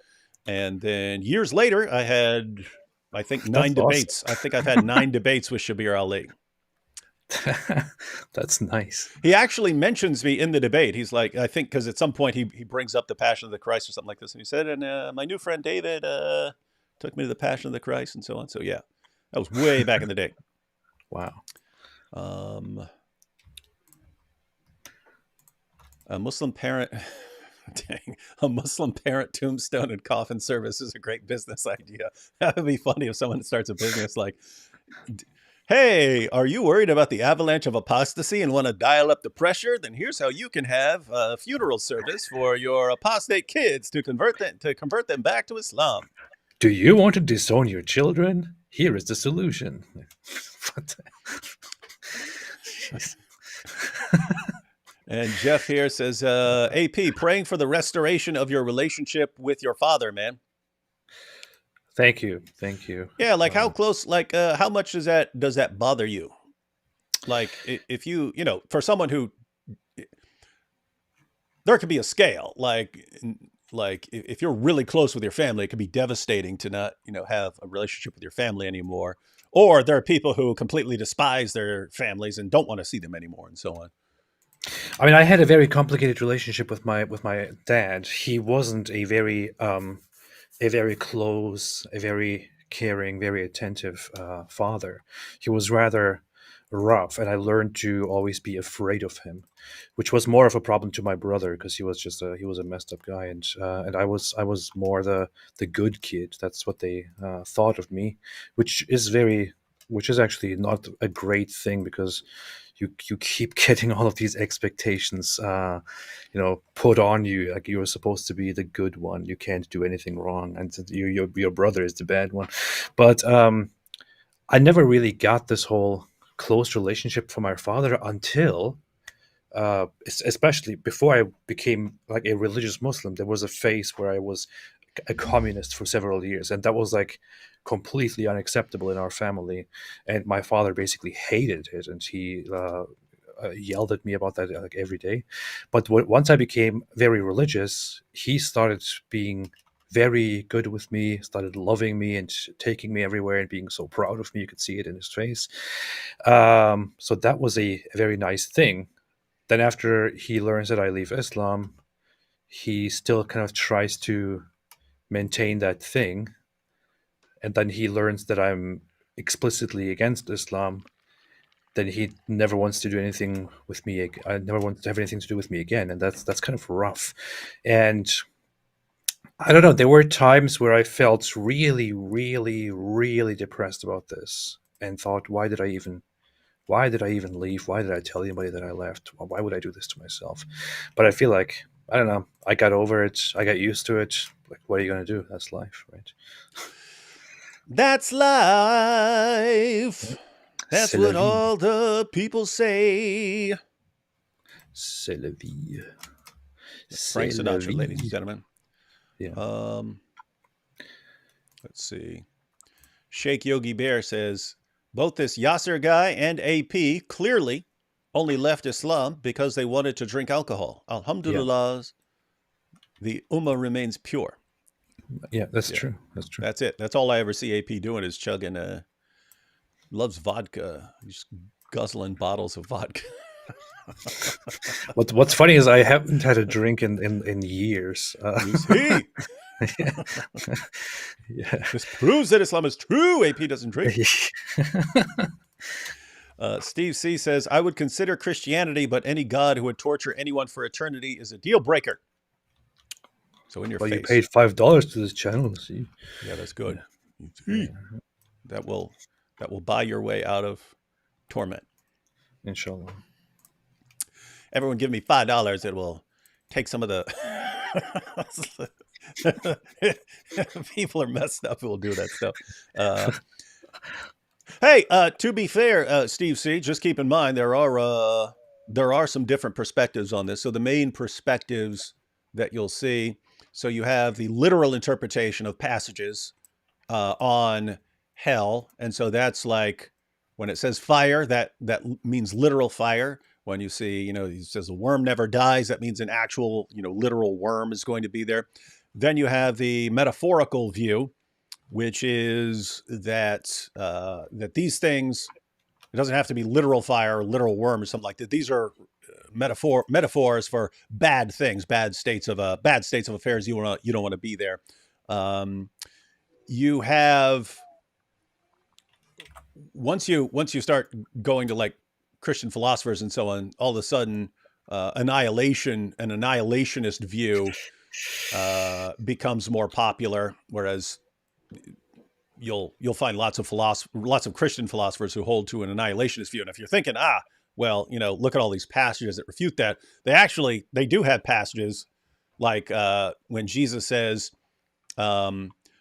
And then years later, I had, I think, 9 debates. I think I've had 9 debates with Shabir Ali. That's nice. He actually mentions me in the debate. He's like, I think, because at some point he brings up The Passion of the Christ or something like this. And he said, and my new friend David took me to The Passion of the Christ and so on. So, yeah, that was way back in the day. Wow. A Muslim parent... Dang, a Muslim parent tombstone and coffin service is a great business idea. That would be funny if someone starts a business like, hey, are you worried about the avalanche of apostasy and want to dial up the pressure? Then here's how you can have a funeral service for your apostate kids to convert them back to Islam. Do you want to disown your children? Here is the solution. And Jeff here says, AP, praying for the restoration of your relationship with your father, man. Thank you. Thank you. Yeah, like how close, like how much does that bother you? Like if you, for someone who, there could be a scale, like if you're really close with your family, it could be devastating to not, have a relationship with your family anymore. Or there are people who completely despise their families and don't want to see them anymore, and so on. I mean, I had a very complicated relationship with my dad. He wasn't a very close, a very caring, very attentive father. He was rather rough, and I learned to always be afraid of him, which was more of a problem to my brother because he was a messed up guy, and I was more the good kid. That's what they thought of me, which is actually not a great thing because you keep getting all of these expectations put on you, like you're supposed to be the good one, you can't do anything wrong, and your brother is the bad one. But I never really got this whole close relationship from my father until especially before I became like a religious Muslim. There was a phase where I was a communist for several years, and that was like completely unacceptable in our family. And my father basically hated it, and he yelled at me about that like every day. But once I became very religious, he started being very good with me, started loving me and taking me everywhere and being so proud of me. You could see it in his face. So that was a very nice thing. Then after he learns that I leave Islam, he still kind of tries to maintain that thing. And then he learns that I'm explicitly against Islam. Then he never wants to do anything with me. I never wants to have anything to do with me again. And that's kind of rough. And I don't know, there were times where I felt really, really, really depressed about this and thought, why did I even leave? Why did I tell anybody that I left? Why would I do this to myself? But I feel like, I don't know, I got over it. I got used to it. Like, what are you going to do? That's life, right? That's life. That's C'est la what vie. all the people say. C'est la vie. Frank C'est la Sinatra, vie. ladies and gentlemen. Yeah. Let's see. Sheikh Yogi Bear says, both this Yasser guy and AP clearly only left Islam because they wanted to drink alcohol. Alhamdulillah, the Ummah remains pure. Yeah, that's true. That's true. That's it. That's all I ever see AP doing is chugging. Loves vodka. He's guzzling bottles of vodka. What's funny is I haven't had a drink in years. Who's he? Yeah. This proves that Islam is true. AP doesn't drink. Steve C says, I would consider Christianity, but any God who would torture anyone for eternity is a deal breaker. So in your face. You paid $5 to this channel. See? Yeah, that's good. Yeah. That will buy your way out of torment. Inshallah. Everyone give me $5. It will take some of the people are messed up who will do that stuff. Hey, to be fair, Steve C, just keep in mind there are some different perspectives on this. So the main perspectives that you'll see, so you have the literal interpretation of passages on hell, and so that's like when it says fire, that means literal fire. When you see, he says a worm never dies, that means an actual, literal worm is going to be there. Then you have the metaphorical view, which is that that these things, it doesn't have to be literal fire or literal worm or something like that. These are metaphors for bad things, bad states of affairs. You don't want to be there. You have once you start going to like Christian philosophers and so on, all of a sudden an annihilationist view becomes more popular, whereas you'll find lots of Christian philosophers who hold to an annihilationist view. And if you're thinking, look at all these passages that refute that, they do have passages like when Jesus says,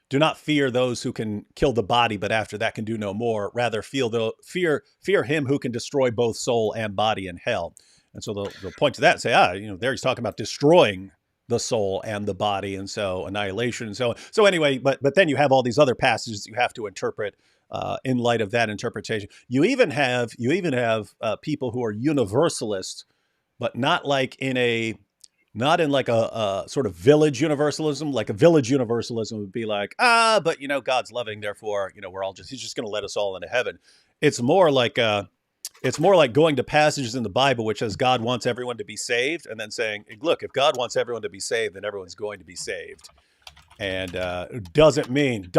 do not fear those who can kill the body, but after that can do no more. Rather fear him who can destroy both soul and body in hell. And so they'll point to that and say, there he's talking about destroying the soul and the body, and so annihilation, and so anyway. But then you have all these other passages you have to interpret in light of that interpretation. You even have people who are universalists, but not in like a sort of village universalism. Like a village universalism would be like, but God's loving, therefore he's just going to let us all into heaven. It's more like going to passages in the Bible which says God wants everyone to be saved, and then saying, look, if God wants everyone to be saved, then everyone's going to be saved. And doesn't mean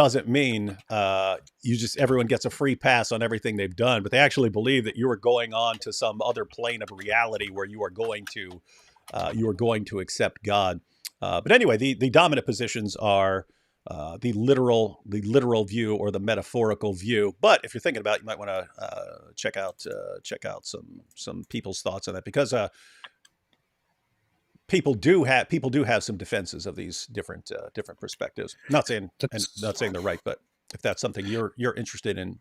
everyone gets a free pass on everything they've done, but they actually believe that you are going on to some other plane of reality where you are going to accept God. But anyway, the dominant positions are the literal view or the metaphorical view. But if you're thinking about it, you might want to check out some people's thoughts on that, because people do have some defenses of these different perspectives. Not saying they're right, but if that's something you're interested in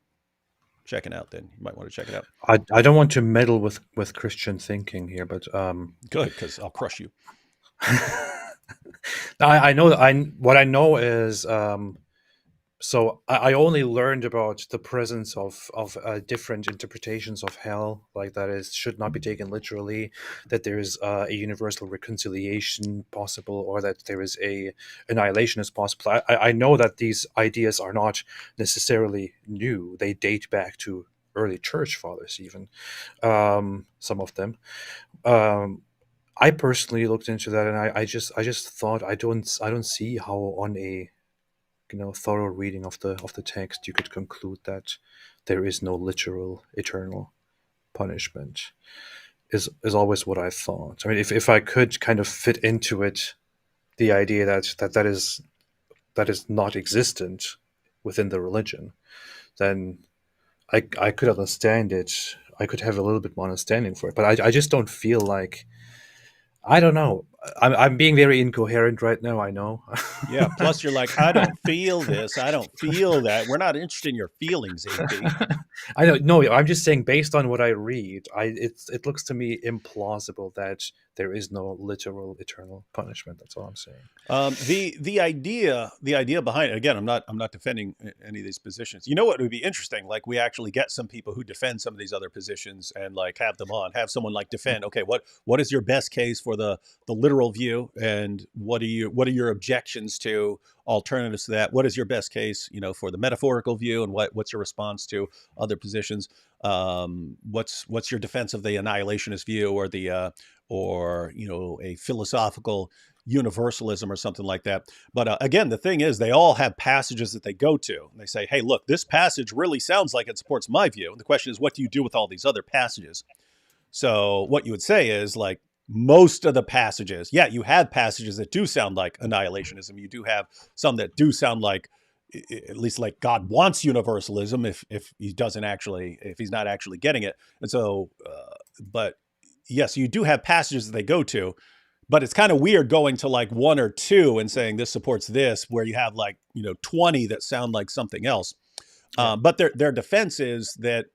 checking out, then you might want to check it out. I don't want to meddle with Christian thinking here, but good, because I'll crush you. I know that what I know is so I only learned about the presence of different interpretations of hell, like that is should not be taken literally, that there is a universal reconciliation possible, or that there is a annihilation is possible. I know that these ideas are not necessarily new; they date back to early church fathers, even some of them. I personally looked into that, and I just thought I don't see how on a thorough reading of the text you could conclude that there is no literal eternal punishment. Is always what I thought. I mean, if I could kind of fit into it the idea that is not existent within the religion, then I could understand it. I could have a little bit more understanding for it. But I just don't feel like, I don't know. I'm being very incoherent right now, I know. Yeah, plus you're like, I don't feel this, I don't feel that. We're not interested in your feelings, AP. I don't know. I'm just saying, based on what I read, it looks to me implausible that there is no literal eternal punishment. That's all I'm saying. The idea behind it, again, I'm not defending any of these positions. You know what would be interesting? Like, we actually get some people who defend some of these other positions, and like have someone like defend. Okay, what is your best case for the literal view, and what are your objections to alternatives to that? What is your best case, for the metaphorical view, and what's your response to other positions? What's your defense of the annihilationist view, or a philosophical universalism or something like that? But again, the thing is, they all have passages that they go to, and they say, hey, look, this passage really sounds like it supports my view. And the question is, what do you do with all these other passages? So what you would say is, like, most of the passages, yeah, you have passages that do sound like annihilationism. You do have some that do sound like, at least like, God wants universalism if he's not actually getting it. And so, but yes, you do have passages that they go to, but it's kind of weird going to like one or two and saying this supports this, where you have like 20 that sound like something else. But their defense is that,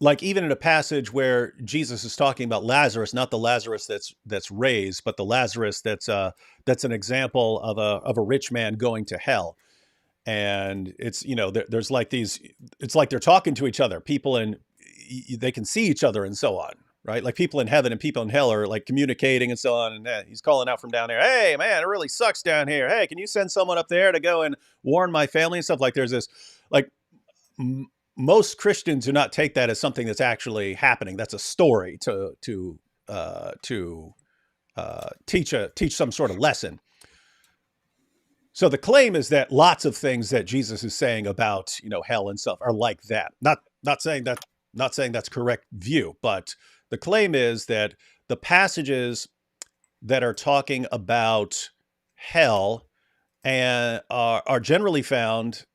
like, even in a passage where Jesus is talking about Lazarus, not the Lazarus that's raised, but the Lazarus that's an example of a rich man going to hell. And it's, there's like these, it's like they're talking to each other, people, and they can see each other and so on, right? Like, people in heaven and people in hell are like communicating and so on. And he's calling out from down there, hey man, it really sucks down here. Hey, can you send someone up there to go and warn my family and stuff? Like, there's this, like, most Christians do not take that as something that's actually happening. That's a story to teach some sort of lesson. So the claim is that lots of things that Jesus is saying about hell and stuff are like that. Not saying that's correct view, but the claim is that the passages that are talking about hell and are generally found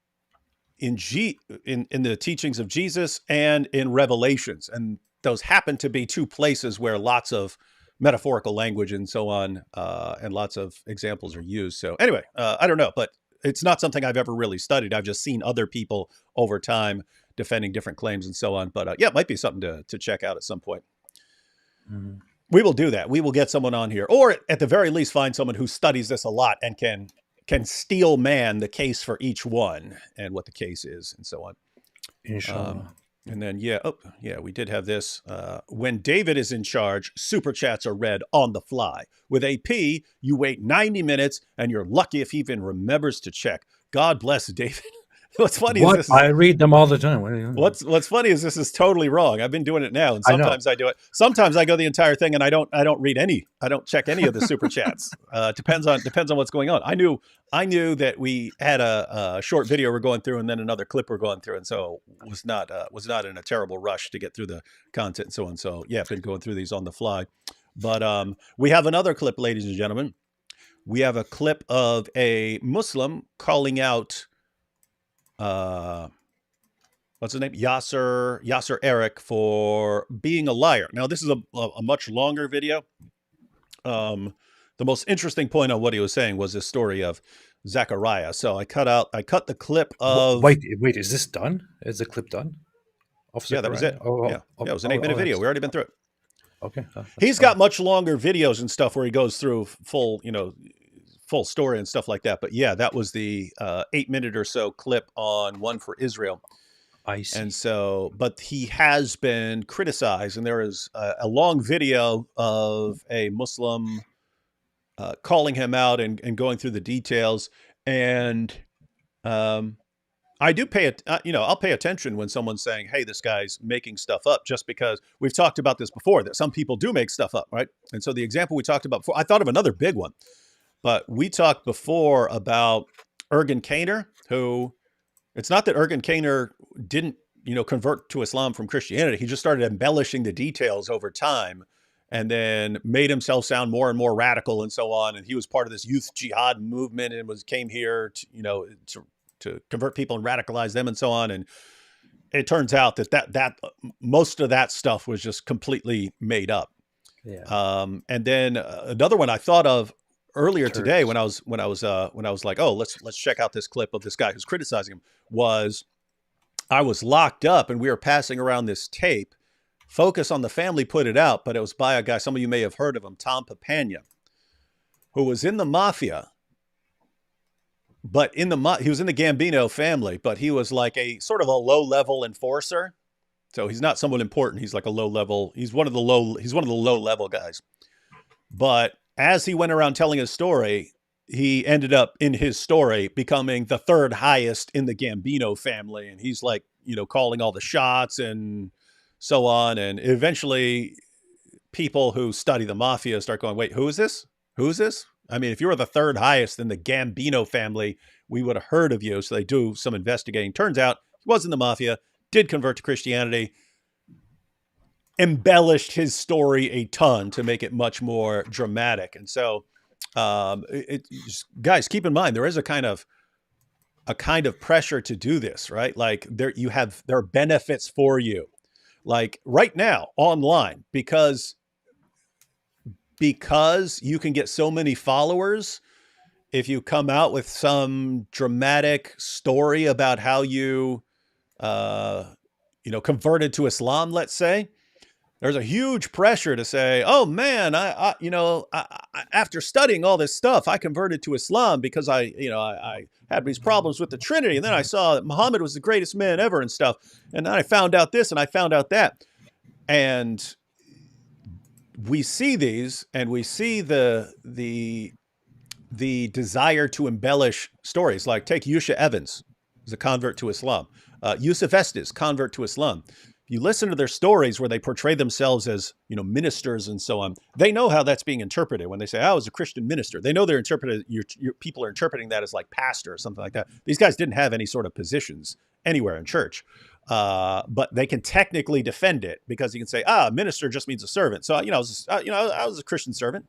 in the teachings of Jesus and in Revelations, and those happen to be two places where lots of metaphorical language and so on, and lots of examples are used. So anyway, I don't know, but it's not something I've ever really studied. I've just seen other people over time defending different claims and so on. But yeah, it might be something to check out at some point. Mm-hmm. We will do that. We will get someone on here, or at the very least, find someone who studies this a lot and can steel man the case for each one and what the case is and so on. Inshallah. And then, we did have this. When David is in charge, super chats are read on the fly. With AP, you wait 90 minutes and you're lucky if he even remembers to check. God bless David. What's funny is this. I read them all the time. What's funny is this is totally wrong. I've been doing it now, and sometimes I do it. Sometimes I go the entire thing, and I don't read any. I don't check any of the super chats. Depends on what's going on. I knew that we had a short video we're going through, and then another clip we're going through, and so was not in a terrible rush to get through the content and so on. So yeah, I've been going through these on the fly. But we have another clip, ladies and gentlemen. We have a clip of a Muslim calling out. What's his name? Yasser Eric for being a liar. Now, this is a much longer video. The most interesting point on what he was saying was this story of Zechariah. So I cut the clip of. Wait, is this done? Is the clip done? Yeah, that was it. Yeah, it was an 8-minute video. We already been through it. Okay. He's got much longer videos and stuff where he goes through full story and stuff like that. But yeah, that was the 8-minute or so clip on One for Israel. I see. And so, but he has been criticized, and there is a long video of a Muslim calling him out and going through the details. And I do I'll pay attention when someone's saying, hey, this guy's making stuff up, just because we've talked about this before, that some people do make stuff up, right? And so the example we talked about before, I thought of another big one. But we talked before about Ergen Kaner, who, it's not that Ergen Kaner didn't, convert to Islam from Christianity. He just started embellishing the details over time and then made himself sound more and more radical and so on. And he was part of this youth jihad movement and came here to convert people and radicalize them and so on. And it turns out that most of that stuff was just completely made up. Yeah. And then another one I thought of earlier today when I was like, oh, let's check out this clip of this guy who's criticizing him, was I was locked up and we were passing around this tape. Focus on the Family put it out, but it was by a guy, some of you may have heard of him, Tom Papania, who was in the mafia, but he was in the Gambino family, but he was like a sort of a low-level enforcer. So he's not someone important. He's like a low-level, he's one of the low-level guys. But as he went around telling his story, he ended up in his story becoming the third highest in the Gambino family. And he's like, calling all the shots and so on. And eventually people who study the mafia start going, wait, who is this? Who is this? I mean, if you were the third highest in the Gambino family, we would have heard of you. So they do some investigating. Turns out he was in the mafia, did convert to Christianity, embellished his story a ton to make it much more dramatic. And so, guys, keep in mind, there is a kind of pressure to do this, right? Like there are benefits for you, like right now online, because you can get so many followers. If you come out with some dramatic story about how you, converted to Islam, let's say, there's a huge pressure to say, oh man, I after studying all this stuff, I converted to Islam because I had these problems with the Trinity. And then I saw that Muhammad was the greatest man ever and stuff. And then I found out this and I found out that. And we see these, and we see the desire to embellish stories. Like take Yusha Evans, who's a convert to Islam. Yusuf Estes, convert to Islam. You listen to their stories where they portray themselves as, ministers and so on. They know how that's being interpreted. When they say, I was a Christian minister, they know they're interpreted. Your people are interpreting that as like pastor or something like that. These guys didn't have any sort of positions anywhere in church, but they can technically defend it because you can say, minister just means a servant. So, I was a Christian servant.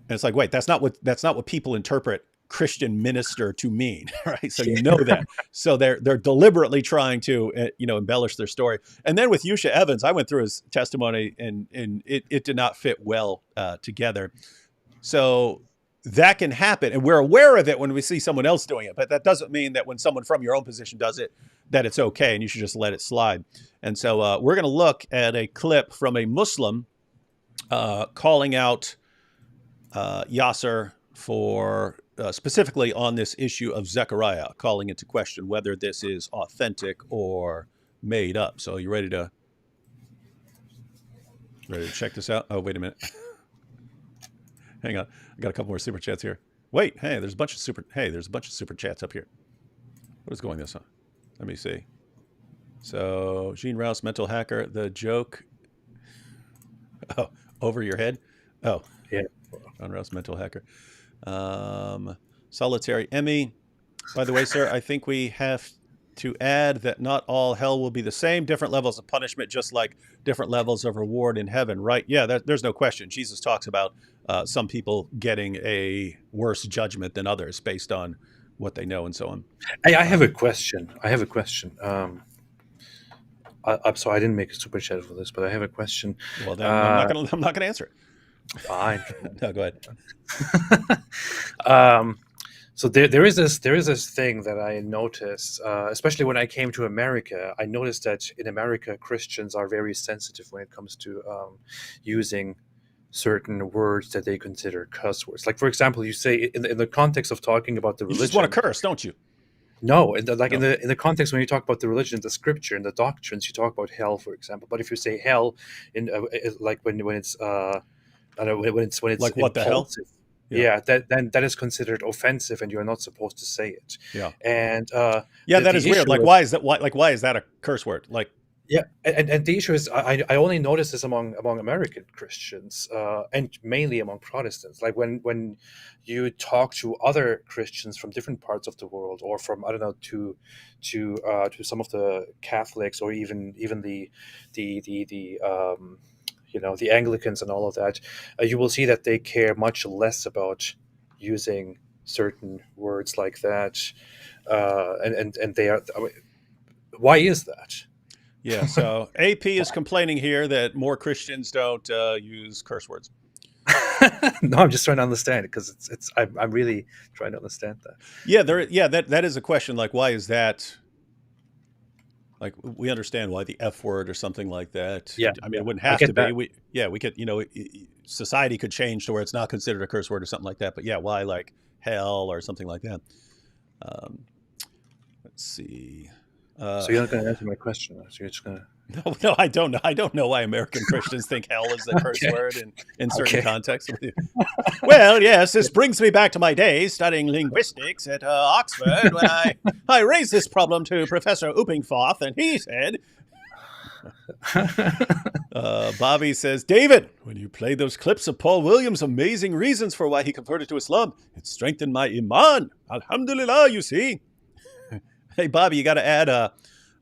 And it's like, wait, that's not what people interpret Christian minister to mean, right? So that. So they're deliberately trying to embellish their story. And then with Yusha Evans, I went through his testimony and it did not fit well together. So that can happen, and we're aware of it when we see someone else doing it. But that doesn't mean that when someone from your own position does it, that it's okay and you should just let it slide. And so we're going to look at a clip from a Muslim calling out Yasser for specifically on this issue of Zechariah, calling into question whether this is authentic or made up. So you ready to check this out? Oh, wait a minute. Hang on. I got a couple more super chats here. Wait, hey, there's a bunch of super chats up here. What is going this on? Let me see. So Gene Rouse, mental hacker, the joke. Oh, over your head? Oh, Yeah. John Rouse, mental hacker. Solitary Emmy. By the way, sir, I think we have to add that not all hell will be the same. Different levels of punishment, just like different levels of reward in heaven, right? Yeah, there's no question. Jesus talks about some people getting a worse judgment than others based on what they know and so on. Hey, I have a question. I'm sorry, I didn't make a super chat for this, but I have a question. Well, then I'm not gonna answer it. Fine. No, go ahead. So there is this thing that I noticed, especially when I came to America. I noticed that in America, Christians are very sensitive when it comes to using certain words that they consider cuss words. Like, for example, you say in the context of talking about the You religion. just want to curse, don't you? No, in the context when you talk about the religion, the scripture, and the doctrines, you talk about hell, for example. But if you say hell in like when it's I don't know, when it's Like what the hell? impulsive, Yeah. then that is considered offensive, and you are not supposed to say it. Yeah. And Yeah, the that is weird. issue Like, is- why is that? Why is that a curse word? Like, Yeah, and the issue is I only notice this among American Christians and mainly among Protestants. Like when you talk to other Christians from different parts of the world, or from I don't know to some of the Catholics, or even the the Anglicans and all of that, you will see that they care much less about using certain words like that, and they are. I mean, why is that? yeah. So AP is complaining here that more Christians don't use curse words. No, I'm just trying to understand it because I'm really trying to understand that. Yeah, that is a question. Like, why is that? Like, we understand why the F word or something like that. Yeah, I mean, yeah, it wouldn't I have get to be. that. We could, society could change to where it's not considered a curse word or something like that. But yeah, why like hell or something like that? Let's see. So you're not going to answer my question. So you're just going to. No, I don't know. I don't know why American Christians think hell is a curse Okay. word in certain Okay. contexts. Well, yes, this brings me back to my days studying linguistics at Oxford when I raised this problem to Professor Uppingfoth, and he said, Bobby says, David, when you played those clips of Paul Williams' amazing reasons for why he converted to Islam, it strengthened my iman. Alhamdulillah, you see. Hey, Bobby, you got to add,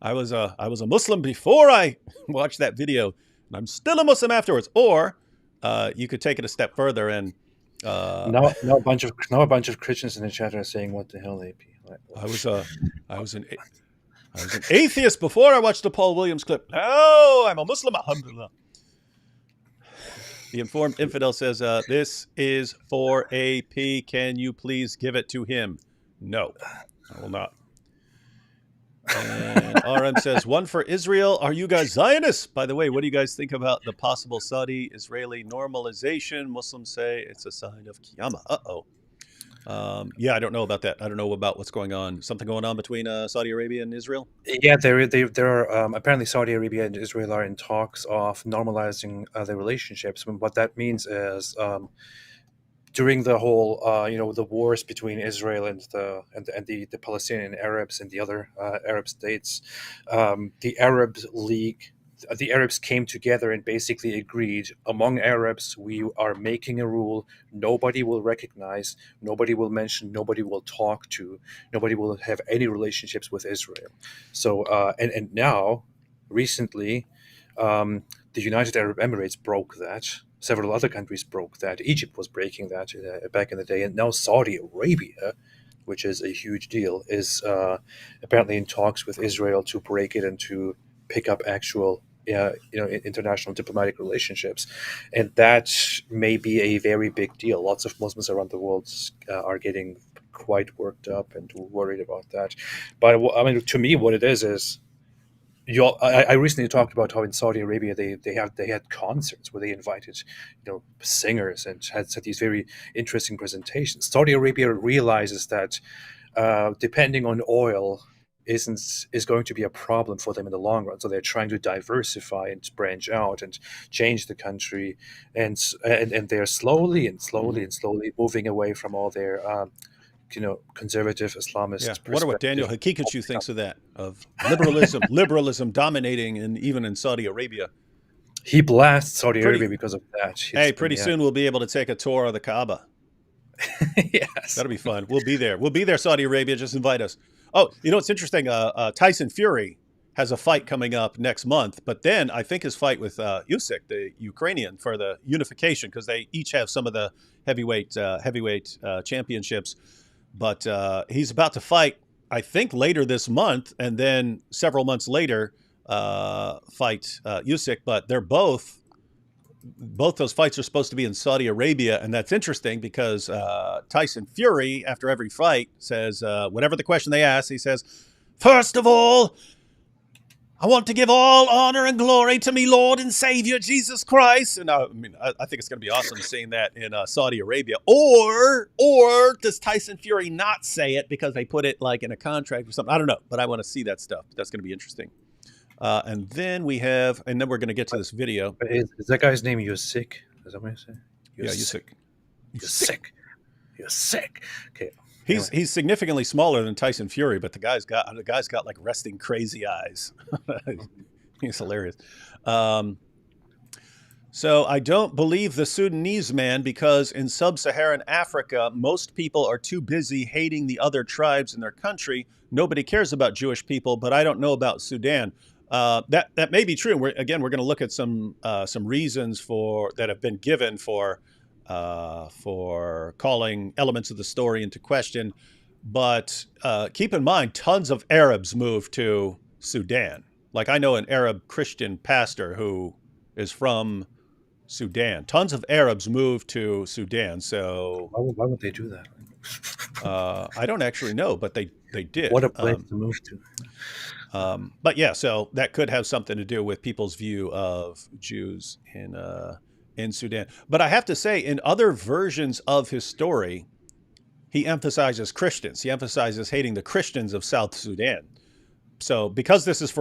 I was a Muslim before I watched that video, and I'm still a Muslim afterwards. Or you could take it a step further and Now a bunch of Christians in the chat are saying, "What the hell, AP?" I was an atheist before I watched the Paul Williams clip. No, I'm a Muslim. Alhamdulillah. The informed infidel says, "This is for AP. Can you please give it to him?" No, I will not. And RM says, one for Israel. Are you guys Zionists? By the way, what do you guys think about the possible Saudi-Israeli normalization? Muslims say it's a sign of Qiyamah. Uh-oh. Yeah, I don't know about that. I don't know about what's going on. Something going on between Saudi Arabia and Israel? Yeah, there are apparently Saudi Arabia and Israel are in talks of normalizing their relationships. And what that means is during the whole the wars between Israel and the Palestinian Arabs and the other Arab states, the Arabs came together and basically agreed among Arabs, we are making a rule: nobody will recognize, nobody will mention, nobody will talk to, nobody will have any relationships with Israel. So and now recently the United Arab Emirates broke that. Several other countries broke that. Egypt was breaking that back in the day, and now Saudi Arabia, which is a huge deal, is apparently in talks with Israel to break it and to pick up actual, international diplomatic relationships, and that may be a very big deal. Lots of Muslims around the world are getting quite worked up and worried about that. But I mean, to me, what it is I recently talked about how in Saudi Arabia they had concerts where they invited singers and had these very interesting presentations. Saudi Arabia realizes that depending on oil is going to be a problem for them in the long run. So they're trying to diversify and branch out and change the country, and they're slowly moving away from all their conservative Islamist. Yeah. I wonder what Daniel Hakikachu thinks of that, of liberalism dominating, and even in Saudi Arabia. He blasts Saudi Arabia because of that. Hey, pretty soon we'll be able to take a tour of the Kaaba. Yes. That'll be fun. We'll be there. We'll be there, Saudi Arabia. Just invite us. Oh, it's interesting. Tyson Fury has a fight coming up next month, but then I think his fight with Usyk, the Ukrainian, for the unification, because they each have some of the heavyweight championships. But he's about to fight, I think, later this month, and then several months later fight Usyk. But they're both those fights are supposed to be in Saudi Arabia, and that's interesting because Tyson Fury, after every fight, says, whatever the question they ask, he says, "First of all, I want to give all honor and glory to me Lord and Savior Jesus Christ." And I think it's going to be awesome seeing that in Saudi Arabia. Or does Tyson Fury not say it because they put it like in a contract or something? I don't know, but I want to see that stuff. That's going to be interesting. And then we're going to get to this video. Is that guy's name Usyk? Is that what you say? Usyk. You're sick. Okay. He's significantly smaller than Tyson Fury, but the guy's got like resting crazy eyes. He's hilarious. So I don't believe the Sudanese man, because in sub-Saharan Africa, most people are too busy hating the other tribes in their country. Nobody cares about Jewish people, but I don't know about Sudan. That may be true. We're going to look at some reasons that have been given for calling elements of the story into question. But keep in mind, tons of Arabs moved to Sudan. Like, I know an Arab Christian pastor who is from Sudan. Tons of Arabs moved to Sudan. So why would they do that? I don't actually know, but they did. What a place to move to. But yeah, so that could have something to do with people's view of Jews in Sudan. But I have to say, in other versions of his story, he emphasizes Christians. He emphasizes hating the Christians of South Sudan. So because this is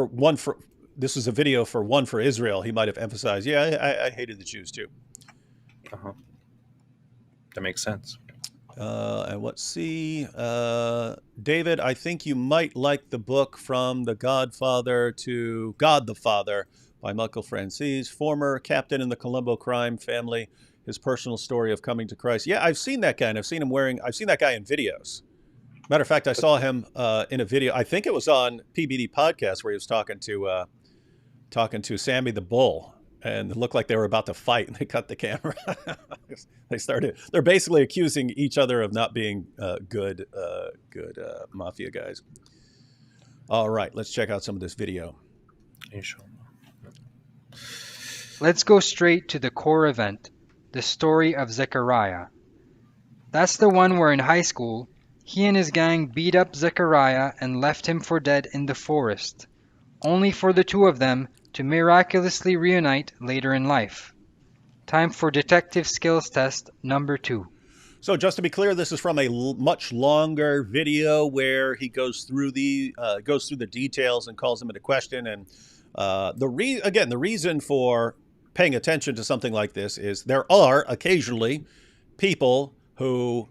this is a video for One for Israel, he might have emphasized, I hated the Jews too. Uh-huh. That makes sense. And let's see, David, I think you might like the book From the Godfather to God the Father by Michael Francis, former captain in the Colombo crime family, his personal story of coming to Christ. Yeah, I've seen that guy, and I've seen that guy in videos. Matter of fact, I saw him in a video. I think it was on PBD podcast where he was talking to Sammy the Bull, and it looked like they were about to fight, and they cut the camera. They're basically accusing each other of not being good mafia guys. All right, let's check out some of this video. Let's go straight to the core event, the story of Zechariah. That's the one where in high school, he and his gang beat up Zechariah and left him for dead in the forest, only for the two of them to miraculously reunite later in life. Time for detective skills test number 2. So just to be clear, this is from a much longer video where he goes through the details and calls them into question. And the reason for paying attention to something like this is there are occasionally people who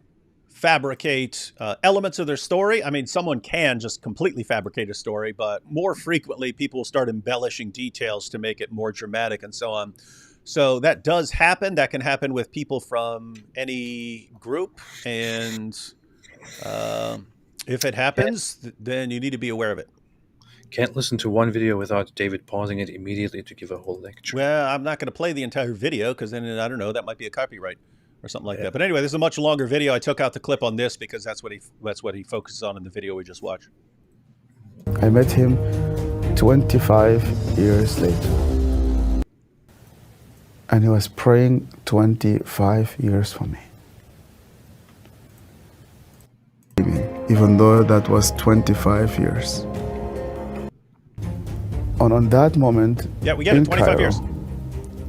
fabricate elements of their story. I mean, someone can just completely fabricate a story, but more frequently people will start embellishing details to make it more dramatic and so on. So that does happen. That can happen with people from any group. And if it happens, then you need to be aware of it. Can't listen to one video without David pausing it immediately to give a whole lecture. Well, I'm not going to play the entire video because then, I don't know, that might be a copyright or something like that. But anyway, this is a much longer video. I took out the clip on this because that's what he focuses on in the video we just watched. I met him 25 years later. And he was praying 25 years for me. Even though that was 25 years. on that moment, Yeah, we get it. in 25 Cairo, years.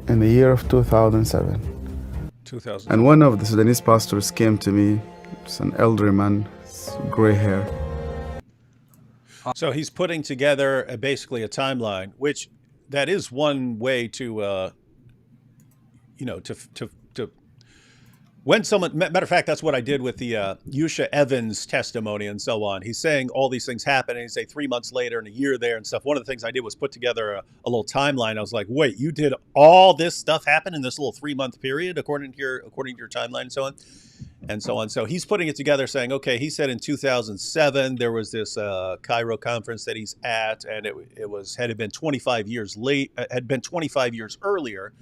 in the year of 2007. 2000. And one of the Sudanese pastors came to me. It's an elderly man, gray hair. So he's putting together basically a timeline, which that is one way to, to when someone, matter of fact, that's what I did with the Yusha Evans testimony and so on. He's saying all these things happen, and he's say 3 months later and a year there and stuff. One of the things I did was put together a little timeline. I was like, wait, you did all this stuff happen in this little 3-month period according to your timeline and so on. And so on. So he's putting it together saying, okay, he said in 2007, there was this Cairo conference that he's at, and had been 25 years earlier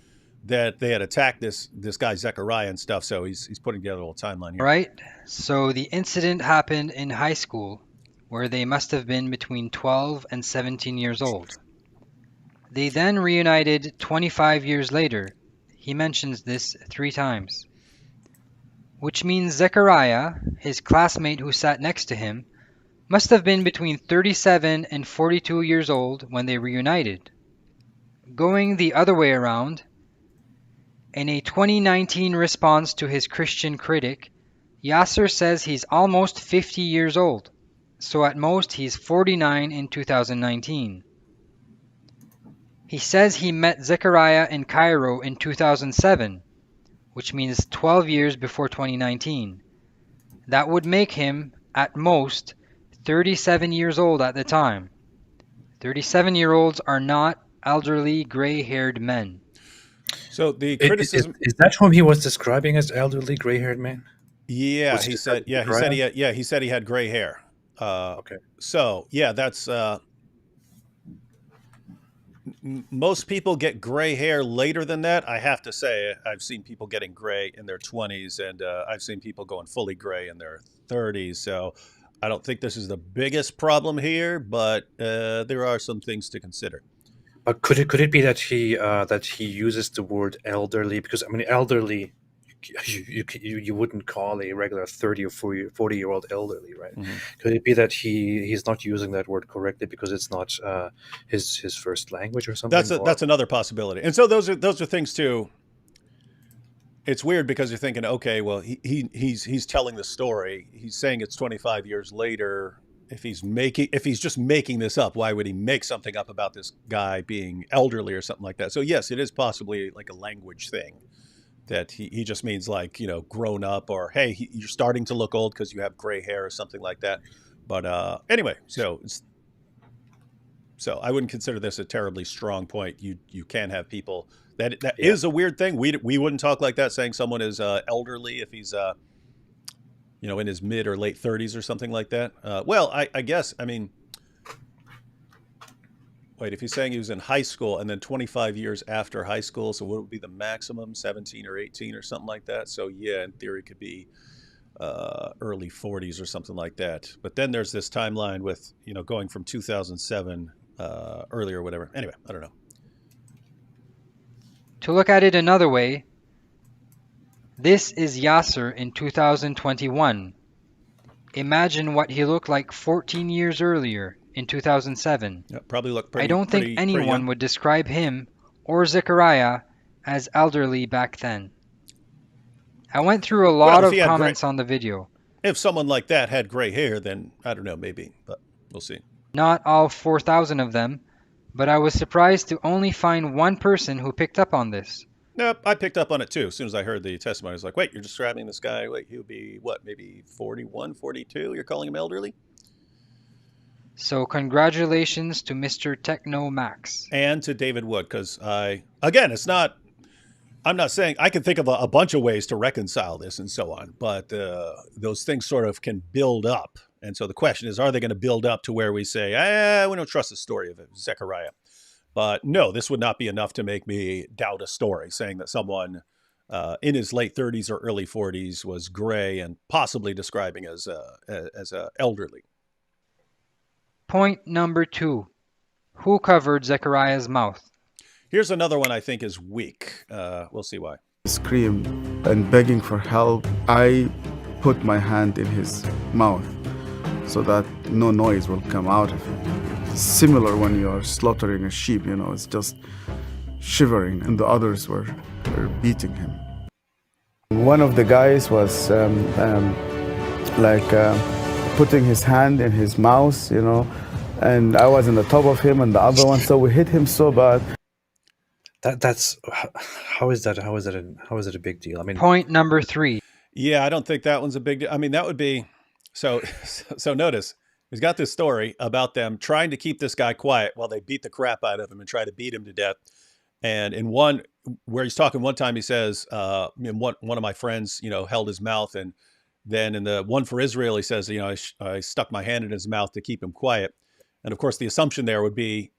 that they had attacked this guy Zechariah and stuff. So he's putting together a little timeline here. Right? So the incident happened in high school, where they must have been between 12 and 17 years old. They then reunited 25 years later. He mentions this 3 times. Which means Zechariah, his classmate who sat next to him, must have been between 37 and 42 years old when they reunited. Going the other way around, in a 2019 response to his Christian critic, Yasser says he's almost 50 years old, so at most he's 49 in 2019. He says he met Zechariah in Cairo in 2007, which means 12 years before 2019. That would make him, at most, 37 years old at the time. 37-year-olds are not elderly, gray-haired men. So the criticism is that whom he was describing as elderly, gray-haired man? Yeah, Was he it said. Yeah, he said he had gray hair. Okay. So yeah, that's most people get gray hair later than that. I have to say, I've seen people getting gray in their 20s, and I've seen people going fully gray in their 30s. So I don't think this is the biggest problem here, but there are some things to consider. But could it be that he uses the word elderly? Because I mean, elderly, you wouldn't call a regular 30 or 40-year-old elderly, right? Mm-hmm. Could it be that he's not using that word correctly because it's not his first language or something? That's another possibility. And so those are things too. It's weird because you're thinking, okay, well, he's telling the story. He's saying it's 25 years later. If he's just making this up, why would he make something up about this guy being elderly or something like that? So yes, it is possibly like a language thing that he just means like, grown up, or hey, you're starting to look old because you have gray hair or something like that. But anyway, so I wouldn't consider this a terribly strong point. You can have people that is a weird thing. We wouldn't talk like that, saying someone is elderly if he's in his mid or late 30s or something like that. Well, I guess, I mean, wait, if he's saying he was in high school and then 25 years after high school, so what would be the maximum, 17 or 18 or something like that? So yeah, in theory, it could be early 40s or something like that. But then there's this timeline with, going from 2007 earlier or whatever. Anyway, I don't know. To look at it another way, this is Yasser in 2021. Imagine what he looked like 14 years earlier in 2007. Yeah, probably looked pretty. I don't think anyone would describe him or Zechariah as elderly back then. I went through a lot of comments on the video. If someone like that had gray hair, then I don't know, maybe, but we'll see. Not all 4,000 of them, but I was surprised to only find one person who picked up on this. Nope, I picked up on it too. As soon as I heard the testimony, I was like, wait, you're describing this guy. Wait, he would be, what, maybe 41, 42? You're calling him elderly? So congratulations to Mr. Techno Max. And to David Wood, because it's not, I'm not saying, I can think of a bunch of ways to reconcile this and so on, but those things sort of can build up. And so the question is, are they going to build up to where we say, we don't trust the story of Zechariah? But no, this would not be enough to make me doubt a story, saying that someone in his late 30s or early 40s was gray and possibly describing as elderly. Point number 2. Who covered Zechariah's mouth? Here's another one I think is weak. We'll see why. Screamed and begging for help. I put my hand in his mouth so that no noise will come out of him. similar when you are slaughtering a sheep, you know, it's just shivering, and the others were beating him. One of the guys was putting his hand in his mouth, you know, and I was on the top of him and the other one, so we hit him so bad. That's how is that a big deal? I mean, Point number 3. Yeah, I don't think that one's a big deal. I mean, that would be so notice he's got this story about them trying to keep this guy quiet while they beat the crap out of him and try to beat him to death. And in one where he's talking one time, he says, one of my friends, you know, held his mouth. And then in the one for Israel, he says, you know, I stuck my hand in his mouth to keep him quiet. And of course, the assumption there would be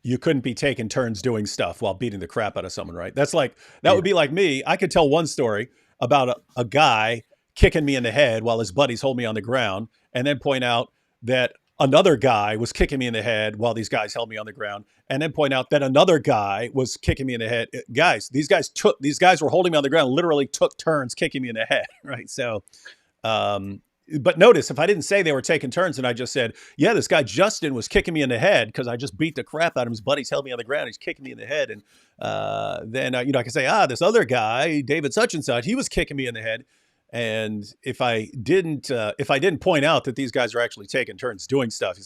you couldn't be taking turns doing stuff while beating the crap out of someone, right? That would be like me. I could tell one story about a guy kicking me in the head while his buddies hold me on the ground, and then point out that another guy was kicking me in the head while these guys held me on the ground, and then point out that another guy was kicking me in the head. Guys, these guys were holding me on the ground, literally took turns kicking me in the head, right? So, but notice, if I didn't say they were taking turns and I just said, yeah, this guy Justin was kicking me in the head because I just beat the crap out of him. His buddies held me on the ground. He's kicking me in the head. And then, you know, I can say, this other guy, David such and such, he was kicking me in the head. And if I didn't point out that these guys are actually taking turns doing stuff,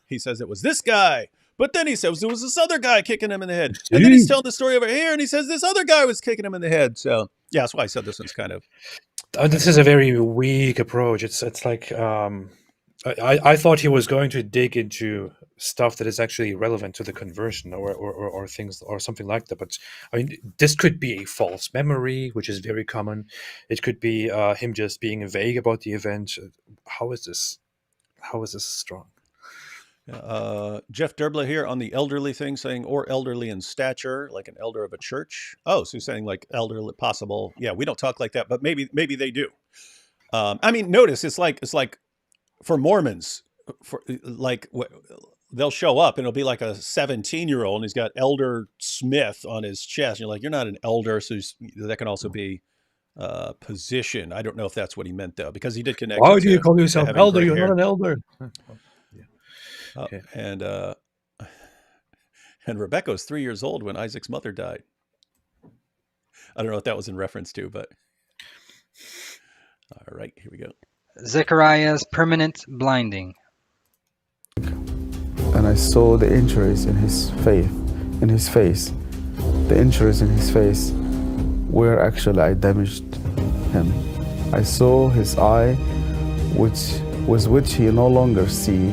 he says it was this guy. But then he says it was this other guy kicking him in the head. And then he's telling the story over here and he says this other guy was kicking him in the head. So yeah, that's why I said this one's kind of... This is a very weak approach. It's like I thought he was going to dig into stuff that is actually relevant to the conversion or things or something like that. But I mean, this could be a false memory, which is very common. It could be him just being vague about the event. How is this strong? Jeff Derbla here on the elderly thing saying, or elderly in stature, like an elder of a church. Oh, so he's saying like elderly possible. Yeah, we don't talk like that, but maybe they do. I mean, notice it's like for Mormons, they'll show up and it'll be like a 17-year-old and he's got Elder Smith on his chest. You're like, you're not an elder. So that can also be position. I don't know if that's what he meant though, because he did connect. Why do you call yourself elder? You're not an elder. Okay. And Rebecca was 3 years old when Isaac's mother died. I don't know what that was in reference to, but all right, here we go. Zechariah's permanent blinding. And I saw the injuries in his face. The injuries in his face where actually I damaged him. I saw his eye, which he no longer see,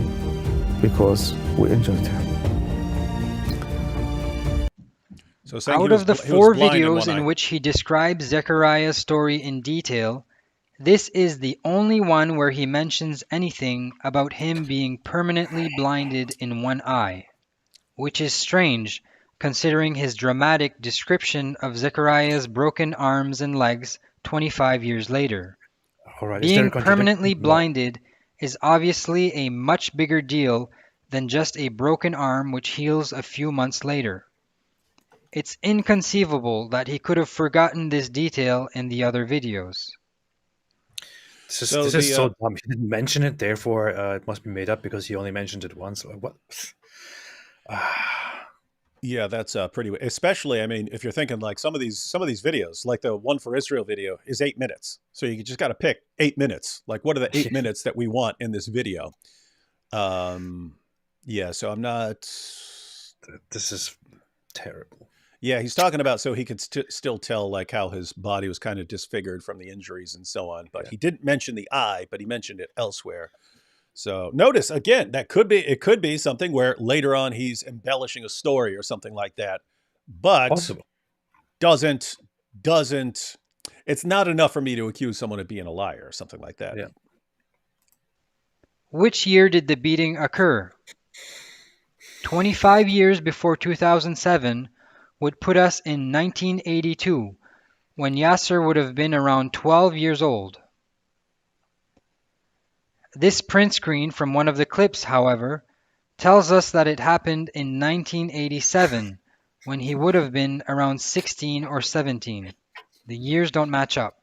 because we injured him. So out of the 4 videos in which he describes Zechariah's story in detail, this is the only one where he mentions anything about him being permanently blinded in one eye, which is strange considering his dramatic description of Zechariah's broken arms and legs 25 years later. All right, being permanently blinded is obviously a much bigger deal than just a broken arm which heals a few months later. It's inconceivable that he could have forgotten this detail in the other videos. This is so dumb. He didn't mention it, therefore it must be made up because he only mentioned it once. What? Yeah, that's pretty. Especially, I mean, if you're thinking like some of these videos, like the one for Israel video, is 8 minutes. So you just got to pick 8 minutes. Like, what are the 8 minutes that we want in this video? Yeah. So I'm not. This is terrible. Yeah, he's talking about so he could still tell like how his body was kind of disfigured from the injuries and so on. But he didn't mention the eye, but he mentioned it elsewhere. So notice again, it could be something where later on he's embellishing a story or something like that. But possible. doesn't it's not enough for me to accuse someone of being a liar or something like that. Yeah. Which year did the beating occur? 25 years before 2007 would put us in 1982, when Yasser would have been around 12 years old. This print screen from one of the clips, however, tells us that it happened in 1987, when he would have been around 16 or 17. The years don't match up.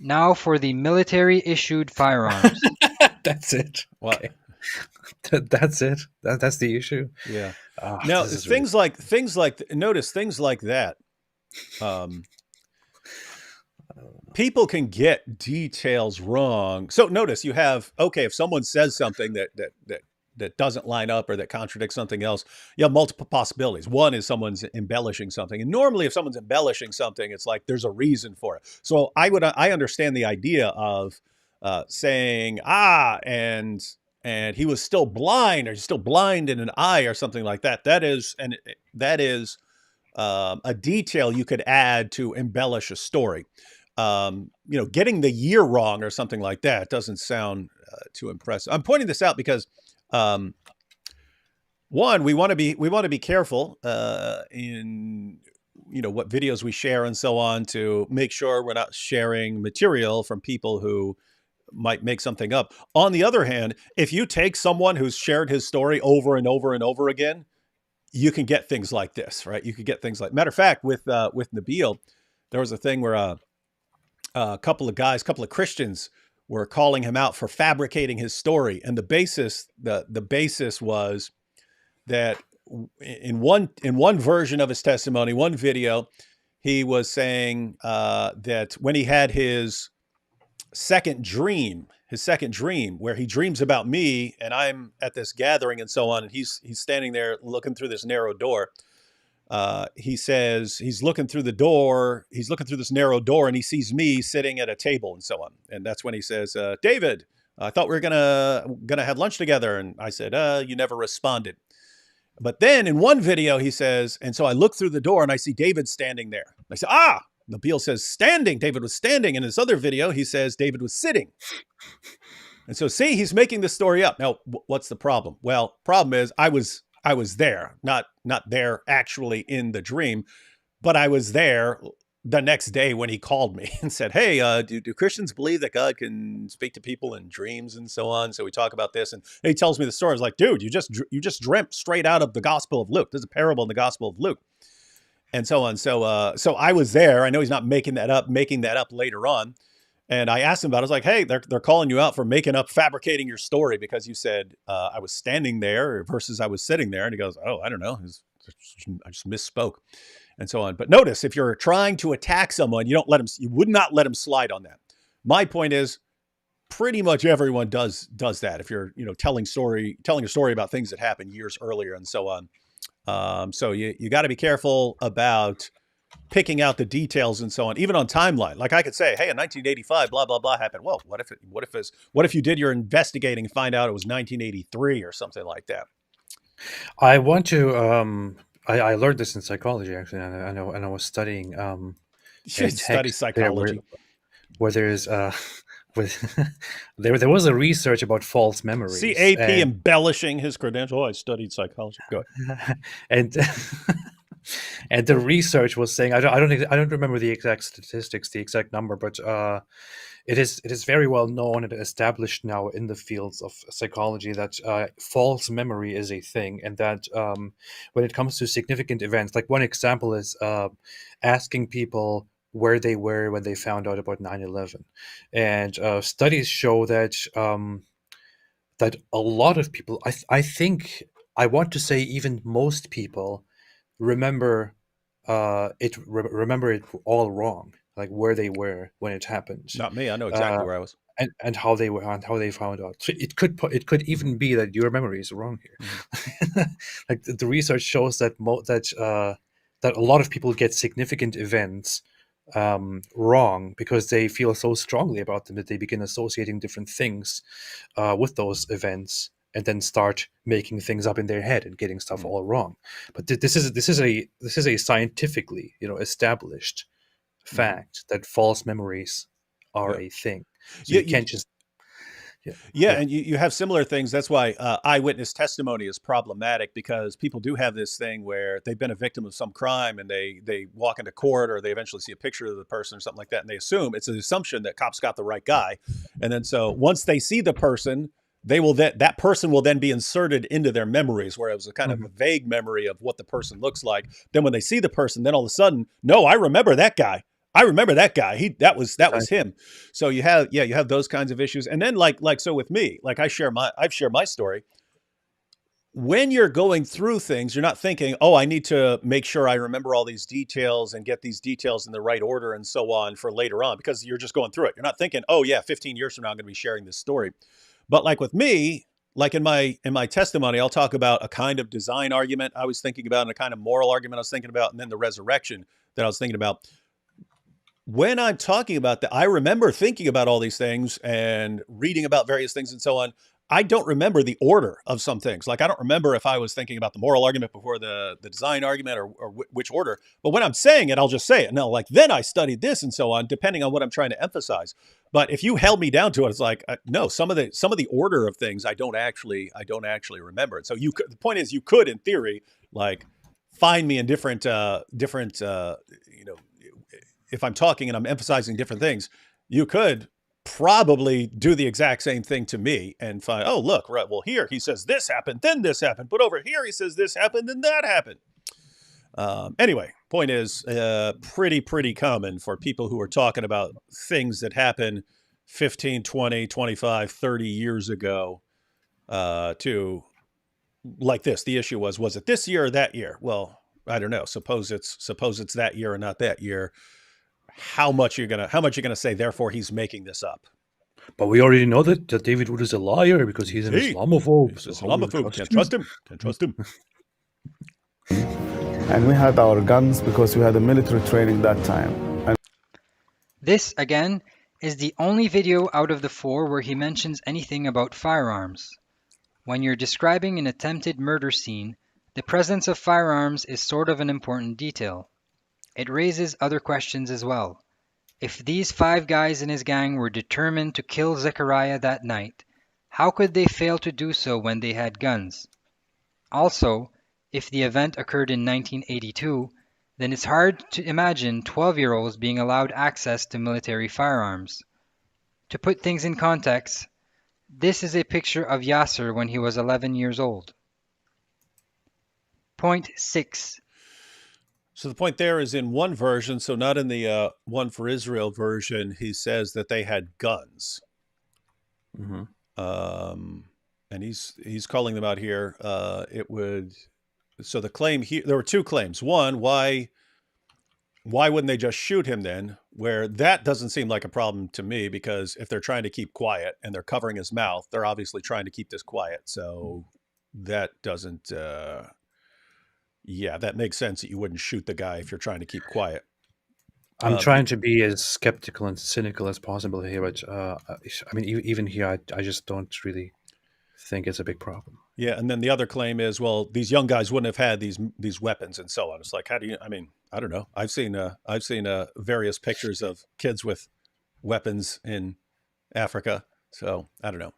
Now for the military-issued firearms. That's it. Well, That's it. That's the issue. Yeah. Ah, Now, this is really. notice things like that. People can get details wrong. So notice you have, okay, if someone says something that doesn't line up or that contradicts something else, you have multiple possibilities. One is someone's embellishing something, and normally if someone's embellishing something, it's like there's a reason for it. So I understand the idea of saying and he was still blind, or he's still blind in an eye or something like that. That is a detail you could add to embellish a story. Getting the year wrong or something like that doesn't sound too impressive. I'm pointing this out because one, we want to be careful in what videos we share and so on, to make sure we're not sharing material from people who might make something up. On the other hand, if you take someone who's shared his story over and over and over again, you can get things like this, right? You could get things like, matter of fact, with Nabil, there was a thing where a couple of Christians were calling him out for fabricating his story, and the basis was that in one version of his testimony, one video, he was saying that when he had his second dream, where he dreams about me and I'm at this gathering and so on, and he's standing there looking through this narrow door. He says he's looking through this narrow door, and he sees me sitting at a table and so on. And that's when he says, David, I thought we were gonna have lunch together. And I said, you never responded. But then in one video he says, and so I look through the door and I see David standing there. I say, Nabil says standing. David was standing. In this other video, he says David was sitting. And so see, he's making the story up. Now, what's the problem? Well, problem is I was there, not there actually in the dream, but I was there the next day when he called me and said, hey, do Christians believe that God can speak to people in dreams and so on? So we talk about this, and he tells me the story. I was like, dude, you just dreamt straight out of the Gospel of Luke. There's a parable in the Gospel of Luke. And so on. So I was there. I know he's not making that up later on. And I asked him about it. I was like, hey, they're calling you out for fabricating your story because you said I was standing there versus I was sitting there. And he goes, oh, I don't know. I just misspoke and so on. But notice, if you're trying to attack someone, you would not let him slide on that. My point is, pretty much everyone does that. If you're, telling a story about things that happened years earlier and so on. So you got to be careful about picking out the details and so on, even on timeline. Like I could say, hey, in 1985, blah, blah, blah happened. Well, what if you did your investigating and find out it was 1983 or something like that? I want to. I learned this in psychology, actually, and I was studying. You should study psychology. Where there's there was a research about false memories. See, AP embellishing his credential. I studied psychology. Go ahead. And the research was saying, I don't remember the exact statistics, the exact number, but it is very well known and established now in the fields of psychology that false memory is a thing, and that when it comes to significant events, like one example is asking people where they were when they found out about 9/11, and studies show that that a lot of people, I think, I want to say even most people, remember it all wrong, like where they were when it happened. Not me. I know exactly where I was. And how they were, and how they found out. So it could even be that your memory is wrong here. Mm-hmm. Like the research shows that that a lot of people get significant events wrong because they feel so strongly about them that they begin associating different things with those events, and then start making things up in their head and getting stuff all wrong. But this is a scientifically established fact that false memories are a thing. So you can't just and you have similar things. That's why eyewitness testimony is problematic, because people do have this thing where they've been a victim of some crime, and they walk into court, or they eventually see a picture of the person or something like that, and they assume it's an assumption that cops got the right guy, and then so once they see the person, that person will then be inserted into their memories, where it was a kind of a vague memory of what the person looks like. Then when they see the person, then all of a sudden, no, I remember that guy. I remember that guy. That was him. So you have those kinds of issues. And then so with me, like I've shared my story. When you're going through things, you're not thinking, oh, I need to make sure I remember all these details and get these details in the right order and so on for later on, because you're just going through it. You're not thinking, oh yeah, 15 years from now, I'm going to be sharing this story. But like with me, like in my testimony, I'll talk about a kind of design argument I was thinking about and a kind of moral argument I was thinking about, and then the resurrection that I was thinking about. When I'm talking about that, I remember thinking about all these things and reading about various things and so on. I don't remember the order of some things. Like I don't remember if I was thinking about the moral argument before the design argument or which order. But when I'm saying it, I'll just say it. No, like then I studied this and so on, depending on what I'm trying to emphasize. But if you held me down to it, it's like no, some of the order of things I don't actually remember it. So the point is, you could, in theory, like find me in different if I'm talking and I'm emphasizing different things, you could probably do the exact same thing to me and find, oh, look, right, well, here he says this happened, then this happened, but over here he says this happened, then that happened. Anyway, point is pretty common for people who are talking about things that happened 15, 20, 25, 30 years ago to like this. The issue was it this year or that year? Well, I don't know. Suppose it's that year or not that year. How much you're gonna say, therefore he's making this up. But we already know that David Wood is a liar because he's an Islamophobe. He's an Islamophobe. Can't trust him. And we had our guns because we had a military training that time. And this, again, is the only video out of the 4 where he mentions anything about firearms. When you're describing an attempted murder scene, the presence of firearms is sort of an important detail. It raises other questions as well. If these 5 guys in his gang were determined to kill Zechariah that night, how could they fail to do so when they had guns? Also, if the event occurred in 1982, then it's hard to imagine 12-year-olds being allowed access to military firearms. To put things in context, this is a picture of Yasser when he was 11 years old. Point 6. So the point there is in one version, so not in the One for Israel version, he says that they had guns. Mm-hmm. And he's calling them out here. So the claim here, there were 2 claims. One, why wouldn't they just shoot him then? Where that doesn't seem like a problem to me, because if they're trying to keep quiet and they're covering his mouth, they're obviously trying to keep this quiet. So that doesn't... yeah, that makes sense that you wouldn't shoot the guy if you're trying to keep quiet. I'm trying to be as skeptical and cynical as possible here, but I mean, even here, I just don't really think it's a big problem. Yeah, and then the other claim is, well, these young guys wouldn't have had these weapons and so on. It's like, how do you? I mean, I don't know. I've seen various pictures of kids with weapons in Africa, so I don't know.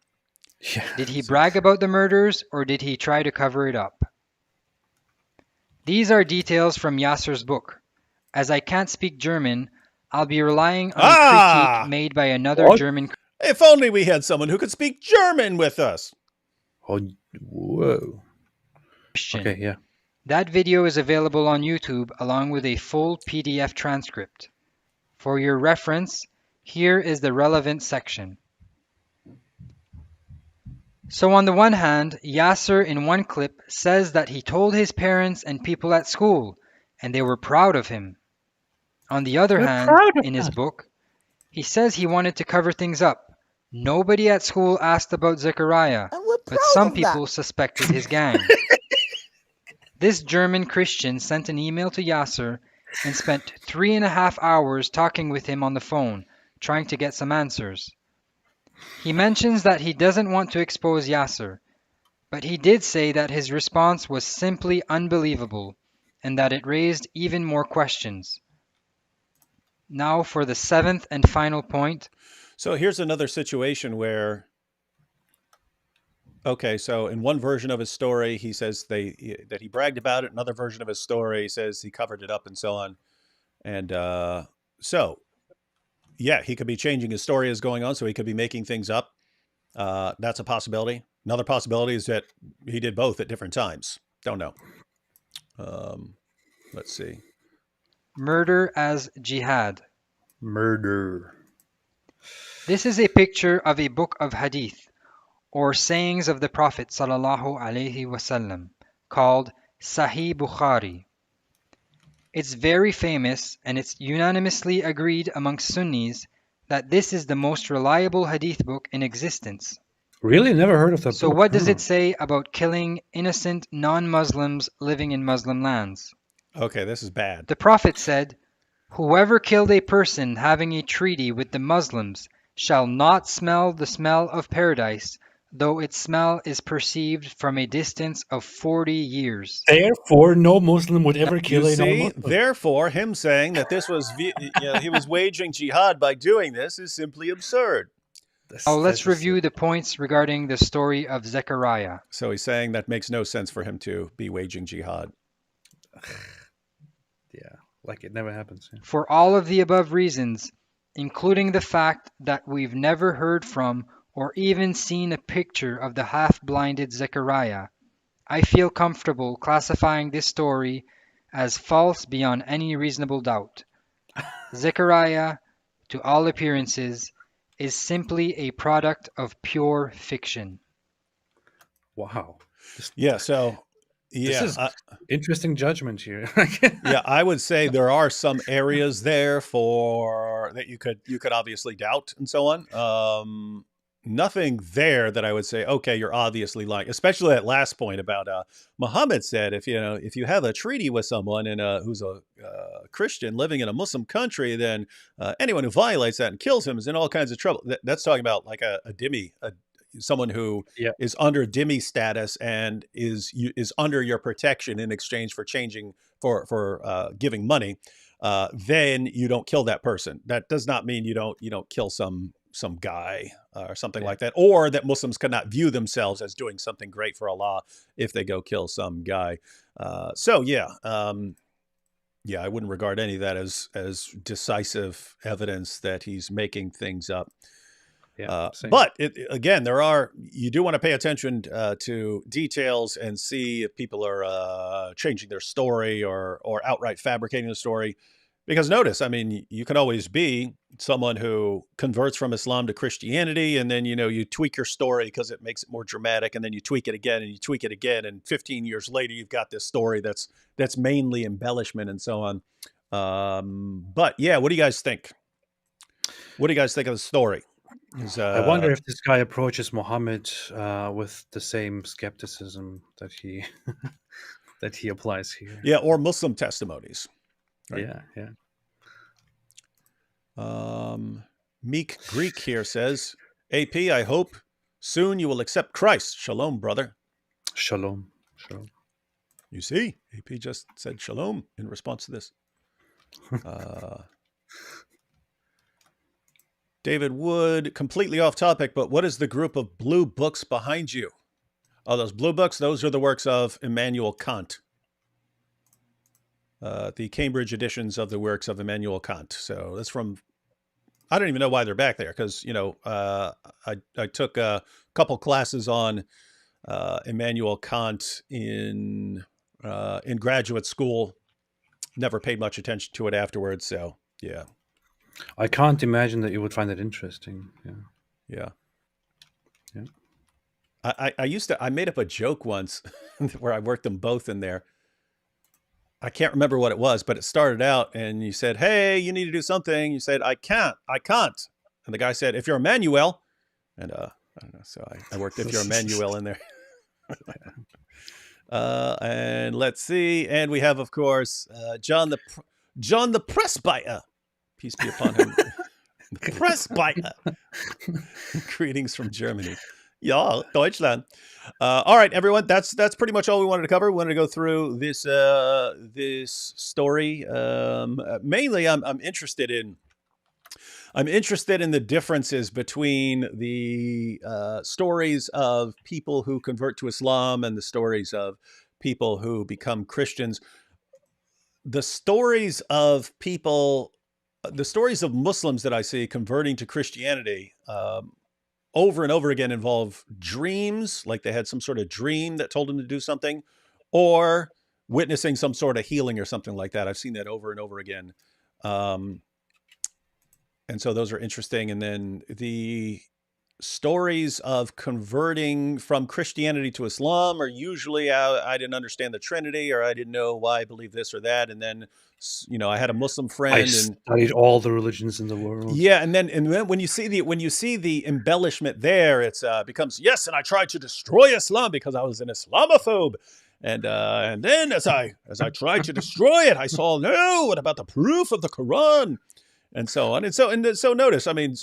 Yeah. Did he brag about the murders, or did he try to cover it up? These are details from Yasser's book. As I can't speak German, I'll be relying on a critique made by another German... If only we had someone who could speak German with us. Oh, whoa. Christian. Okay, yeah. That video is available on YouTube along with a full PDF transcript. For your reference, here is the relevant section. So on the one hand, Yasser in one clip says that he told his parents and people at school, and they were proud of him. On the other hand, in his book, he says he wanted to cover things up. Nobody at school asked about Zechariah, but some people suspected his gang. This German Christian sent an email to Yasser and spent 3.5 hours talking with him on the phone, trying to get some answers. He mentions that he doesn't want to expose Yasser, but he did say that his response was simply unbelievable and that it raised even more questions. Now for the 7th and final point. So here's another situation where, okay, so in one version of his story, he says that he bragged about it. Another version of his story, he says he covered it up and so on. And so, yeah, he could be changing his story as going on, so he could be making things up. That's a possibility. Another possibility is that he did both at different times. Don't know. Let's see. Murder as jihad. Murder. This is a picture of a book of hadith, or sayings of the Prophet sallallahu alaihi wasallam, called Sahih Bukhari. It's very famous, and it's unanimously agreed amongst Sunnis that this is the most reliable hadith book in existence. Really? Never heard of that So book. what does it say about killing innocent non-Muslims living in Muslim lands? Okay, this is bad. The Prophet said, "Whoever killed a person having a treaty with the Muslims shall not smell the smell of paradise, though its smell is perceived from a distance of 40 years." Therefore, no Muslim would ever You kill a see, non-Muslim. therefore, him saying that this was, he was waging jihad by doing this is simply absurd. Now let's review the points regarding the story of Zechariah. So he's saying that makes no sense for him to be waging jihad. Yeah, like it never happens. Yeah. For all of the above reasons, including the fact that we've never heard from or even seen a picture of the half-blinded Zechariah, I feel comfortable classifying this story as false beyond any reasonable doubt. Zechariah, to all appearances, is simply a product of pure fiction. Wow. Yeah, so This is interesting judgment here. Yeah, I would say there are some areas there for that you could obviously doubt and so on. Nothing there that I would say, okay, you're obviously lying. Especially that last point about Muhammad said, if you have a treaty with someone and who's a Christian living in a Muslim country, then anyone who violates that and kills him is in all kinds of trouble. That's talking about like a dhimmi, someone who Yeah. is under dhimmi status and is under your protection in exchange for for giving money. Then you don't kill that person. That does not mean you don't kill some guy or something like that, or that Muslims cannot view themselves as doing something great for Allah if they go kill some guy. I wouldn't regard any of that as decisive evidence that he's making things up. Yeah, but again, you do want to pay attention to details and see if people are changing their story or outright fabricating the story. Because notice, I mean, you can always be someone who converts from Islam to Christianity, and then, you tweak your story because it makes it more dramatic, and then you tweak it again, and you tweak it again, and 15 years later, you've got this story that's mainly embellishment and so on. But yeah, what do you guys think? What do you guys think of the story? I wonder if this guy approaches Muhammad with the same skepticism that he that he applies here. Yeah, or Muslim testimonies. Right? Yeah. Meek Greek here says, AP, I hope soon you will accept Christ. Shalom, brother. Shalom. You see, AP just said shalom in response to this. David Wood, completely off topic, but what is the group of blue books behind you? Oh, those blue books, those are the works of Immanuel Kant. The Cambridge editions of the works of Immanuel Kant. So that's from, I don't even know why they're back there because, I took a couple classes on Immanuel Kant in graduate school. Never paid much attention to it afterwards. So, yeah. I can't imagine that you would find it interesting. Yeah. I made up a joke once where I worked them both in there. I can't remember what it was, but it started out and you said, hey, you need to do something. You said, I can't. And the guy said, if you're Emmanuel, and I don't know. So I worked if you're Emmanuel in there. And let's see. And we have, of course, John the Presbyter. Peace be upon him. Presbyter. Greetings from Germany. Ja, Deutschland. All right, everyone. That's pretty much all we wanted to cover. We wanted to go through this this story. Mainly, I'm interested in the differences between the stories of people who convert to Islam and the stories of people who become Christians. The stories of Muslims that I see converting to Christianity over and over again involve dreams, like they had some sort of dream that told them to do something, or witnessing some sort of healing or something like that. I've seen that over and over again. And so those are interesting. And then the stories of converting from Christianity to Islam are usually I didn't understand the Trinity, or I didn't know why I believe this or that. And then, I had a Muslim I friend, and studied all the religions in the world. yeah, and then when you see the embellishment there, it's becomes, yes, and I tried to destroy Islam because I was an Islamophobe, and then as I tried to destroy it, I saw, no, what about the proof of the Quran, and so on, and so notice, I mean,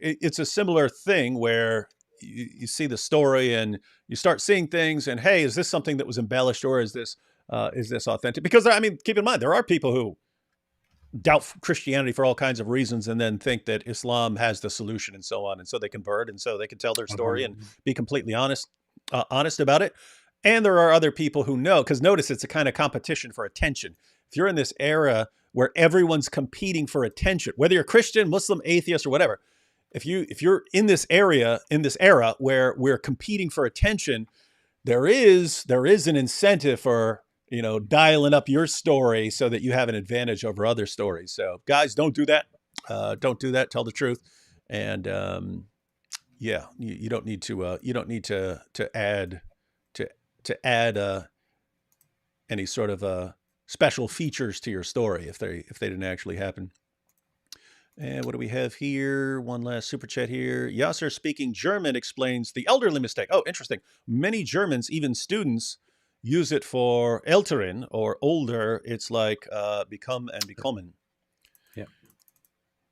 it's a similar thing where you see the story and you start seeing things, and hey, is this something that was embellished, or is this authentic? Because I mean, keep in mind, there are people who doubt Christianity for all kinds of reasons, and then think that Islam has the solution, and so on, and so they convert, and so they can tell their story and be completely honest about it. And there are other people who know, because notice it's a kind of competition for attention. If you're in this era where everyone's competing for attention, whether you're Christian, Muslim, atheist, or whatever, if you're in this era where we're competing for attention, there is an incentive for dialing up your story so that you have an advantage over other stories. So guys, don't do that. Don't do that. Tell the truth. And yeah, you don't need to add any sort of special features to your story if they didn't actually happen. And what do we have here? One last super chat here. Yasser speaking German explains the elderly mistake. Oh, interesting. Many Germans, even students, use it for älteren, or older. It's like become and bekommen. Yeah.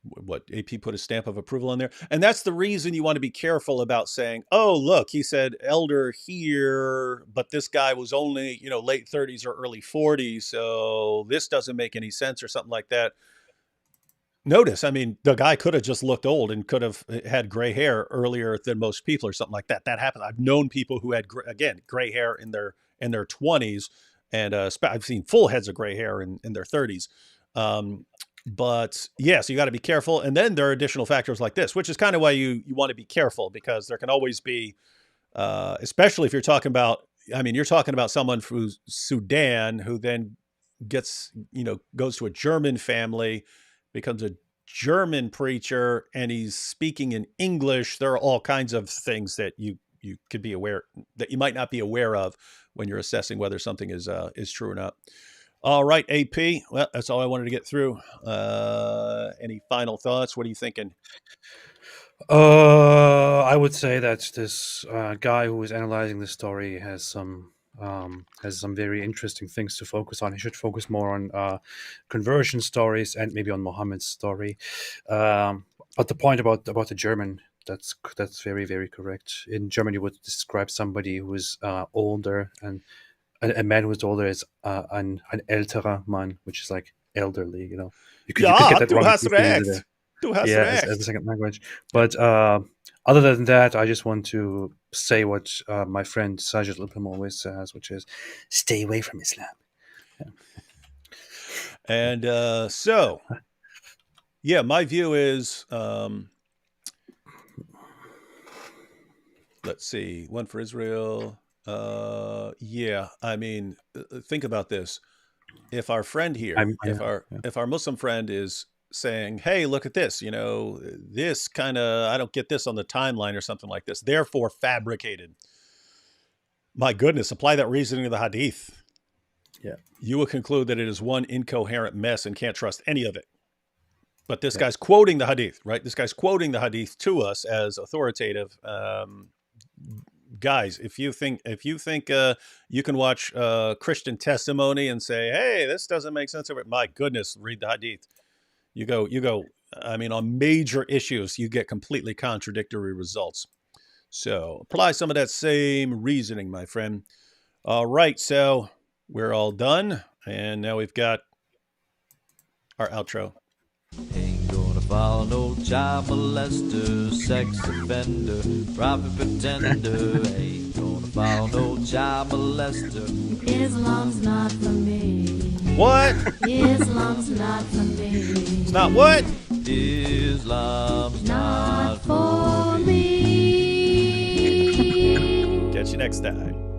What, AP put a stamp of approval on there? And that's the reason you want to be careful about saying, oh, look, he said elder here, but this guy was only, late 30s or early 40s, so this doesn't make any sense, or something like that. Notice, I mean, the guy could have just looked old and could have had gray hair earlier than most people, or something like that. That happened. I've known people who had, gray hair in their 20s, and I've seen full heads of gray hair in their 30s. But yeah, so you got to be careful. And then there are additional factors like this, which is kind of why you want to be careful, because there can always be, especially if you're talking about someone from Sudan who then gets, goes to a German family, becomes a German preacher, and he's speaking in English. There are all kinds of things that you could be aware, that you might not be aware of when you're assessing whether something is true or not. All right, AP. Well, that's all I wanted to get through. Any final thoughts? What are you thinking? I would say that this guy who is analyzing the story has some very interesting things to focus on. He should focus more on conversion stories and maybe on Muhammad's story. But the point about the German, that's very, very correct. In German, you would describe somebody who is older, and a man who is older is an älterer Mann, which is like elderly. You could get that du wrong. hast recht. Du hast recht. As a second language. But other than that, I just want to say what my friend Sajid Lupim always says, which is, stay away from Islam. Yeah. And so, yeah, my view is, let's see, one for Israel. Yeah, I mean, think about this. If our friend here, if our Muslim friend is saying, hey, look at this, this kind of, I don't get this on the timeline or something like this, therefore fabricated. My goodness, apply that reasoning to the hadith. Yeah. You will conclude that it is one incoherent mess and can't trust any of it. But this guy's quoting the hadith, right? This guy's quoting the hadith to us as authoritative. Guys, if you think you can watch Christian testimony and say, hey, this doesn't make sense, my goodness, read the hadith. You go, I mean, on major issues, you get completely contradictory results. So apply some of that same reasoning, my friend. All right, so we're all done. And now we've got our outro. Ain't gonna follow no child molester, sex offender, prophet pretender. Ain't gonna follow no child molester. Islam's not for me. What? Islam's not for me. It's not what? Islam's Not for me. Catch you next time.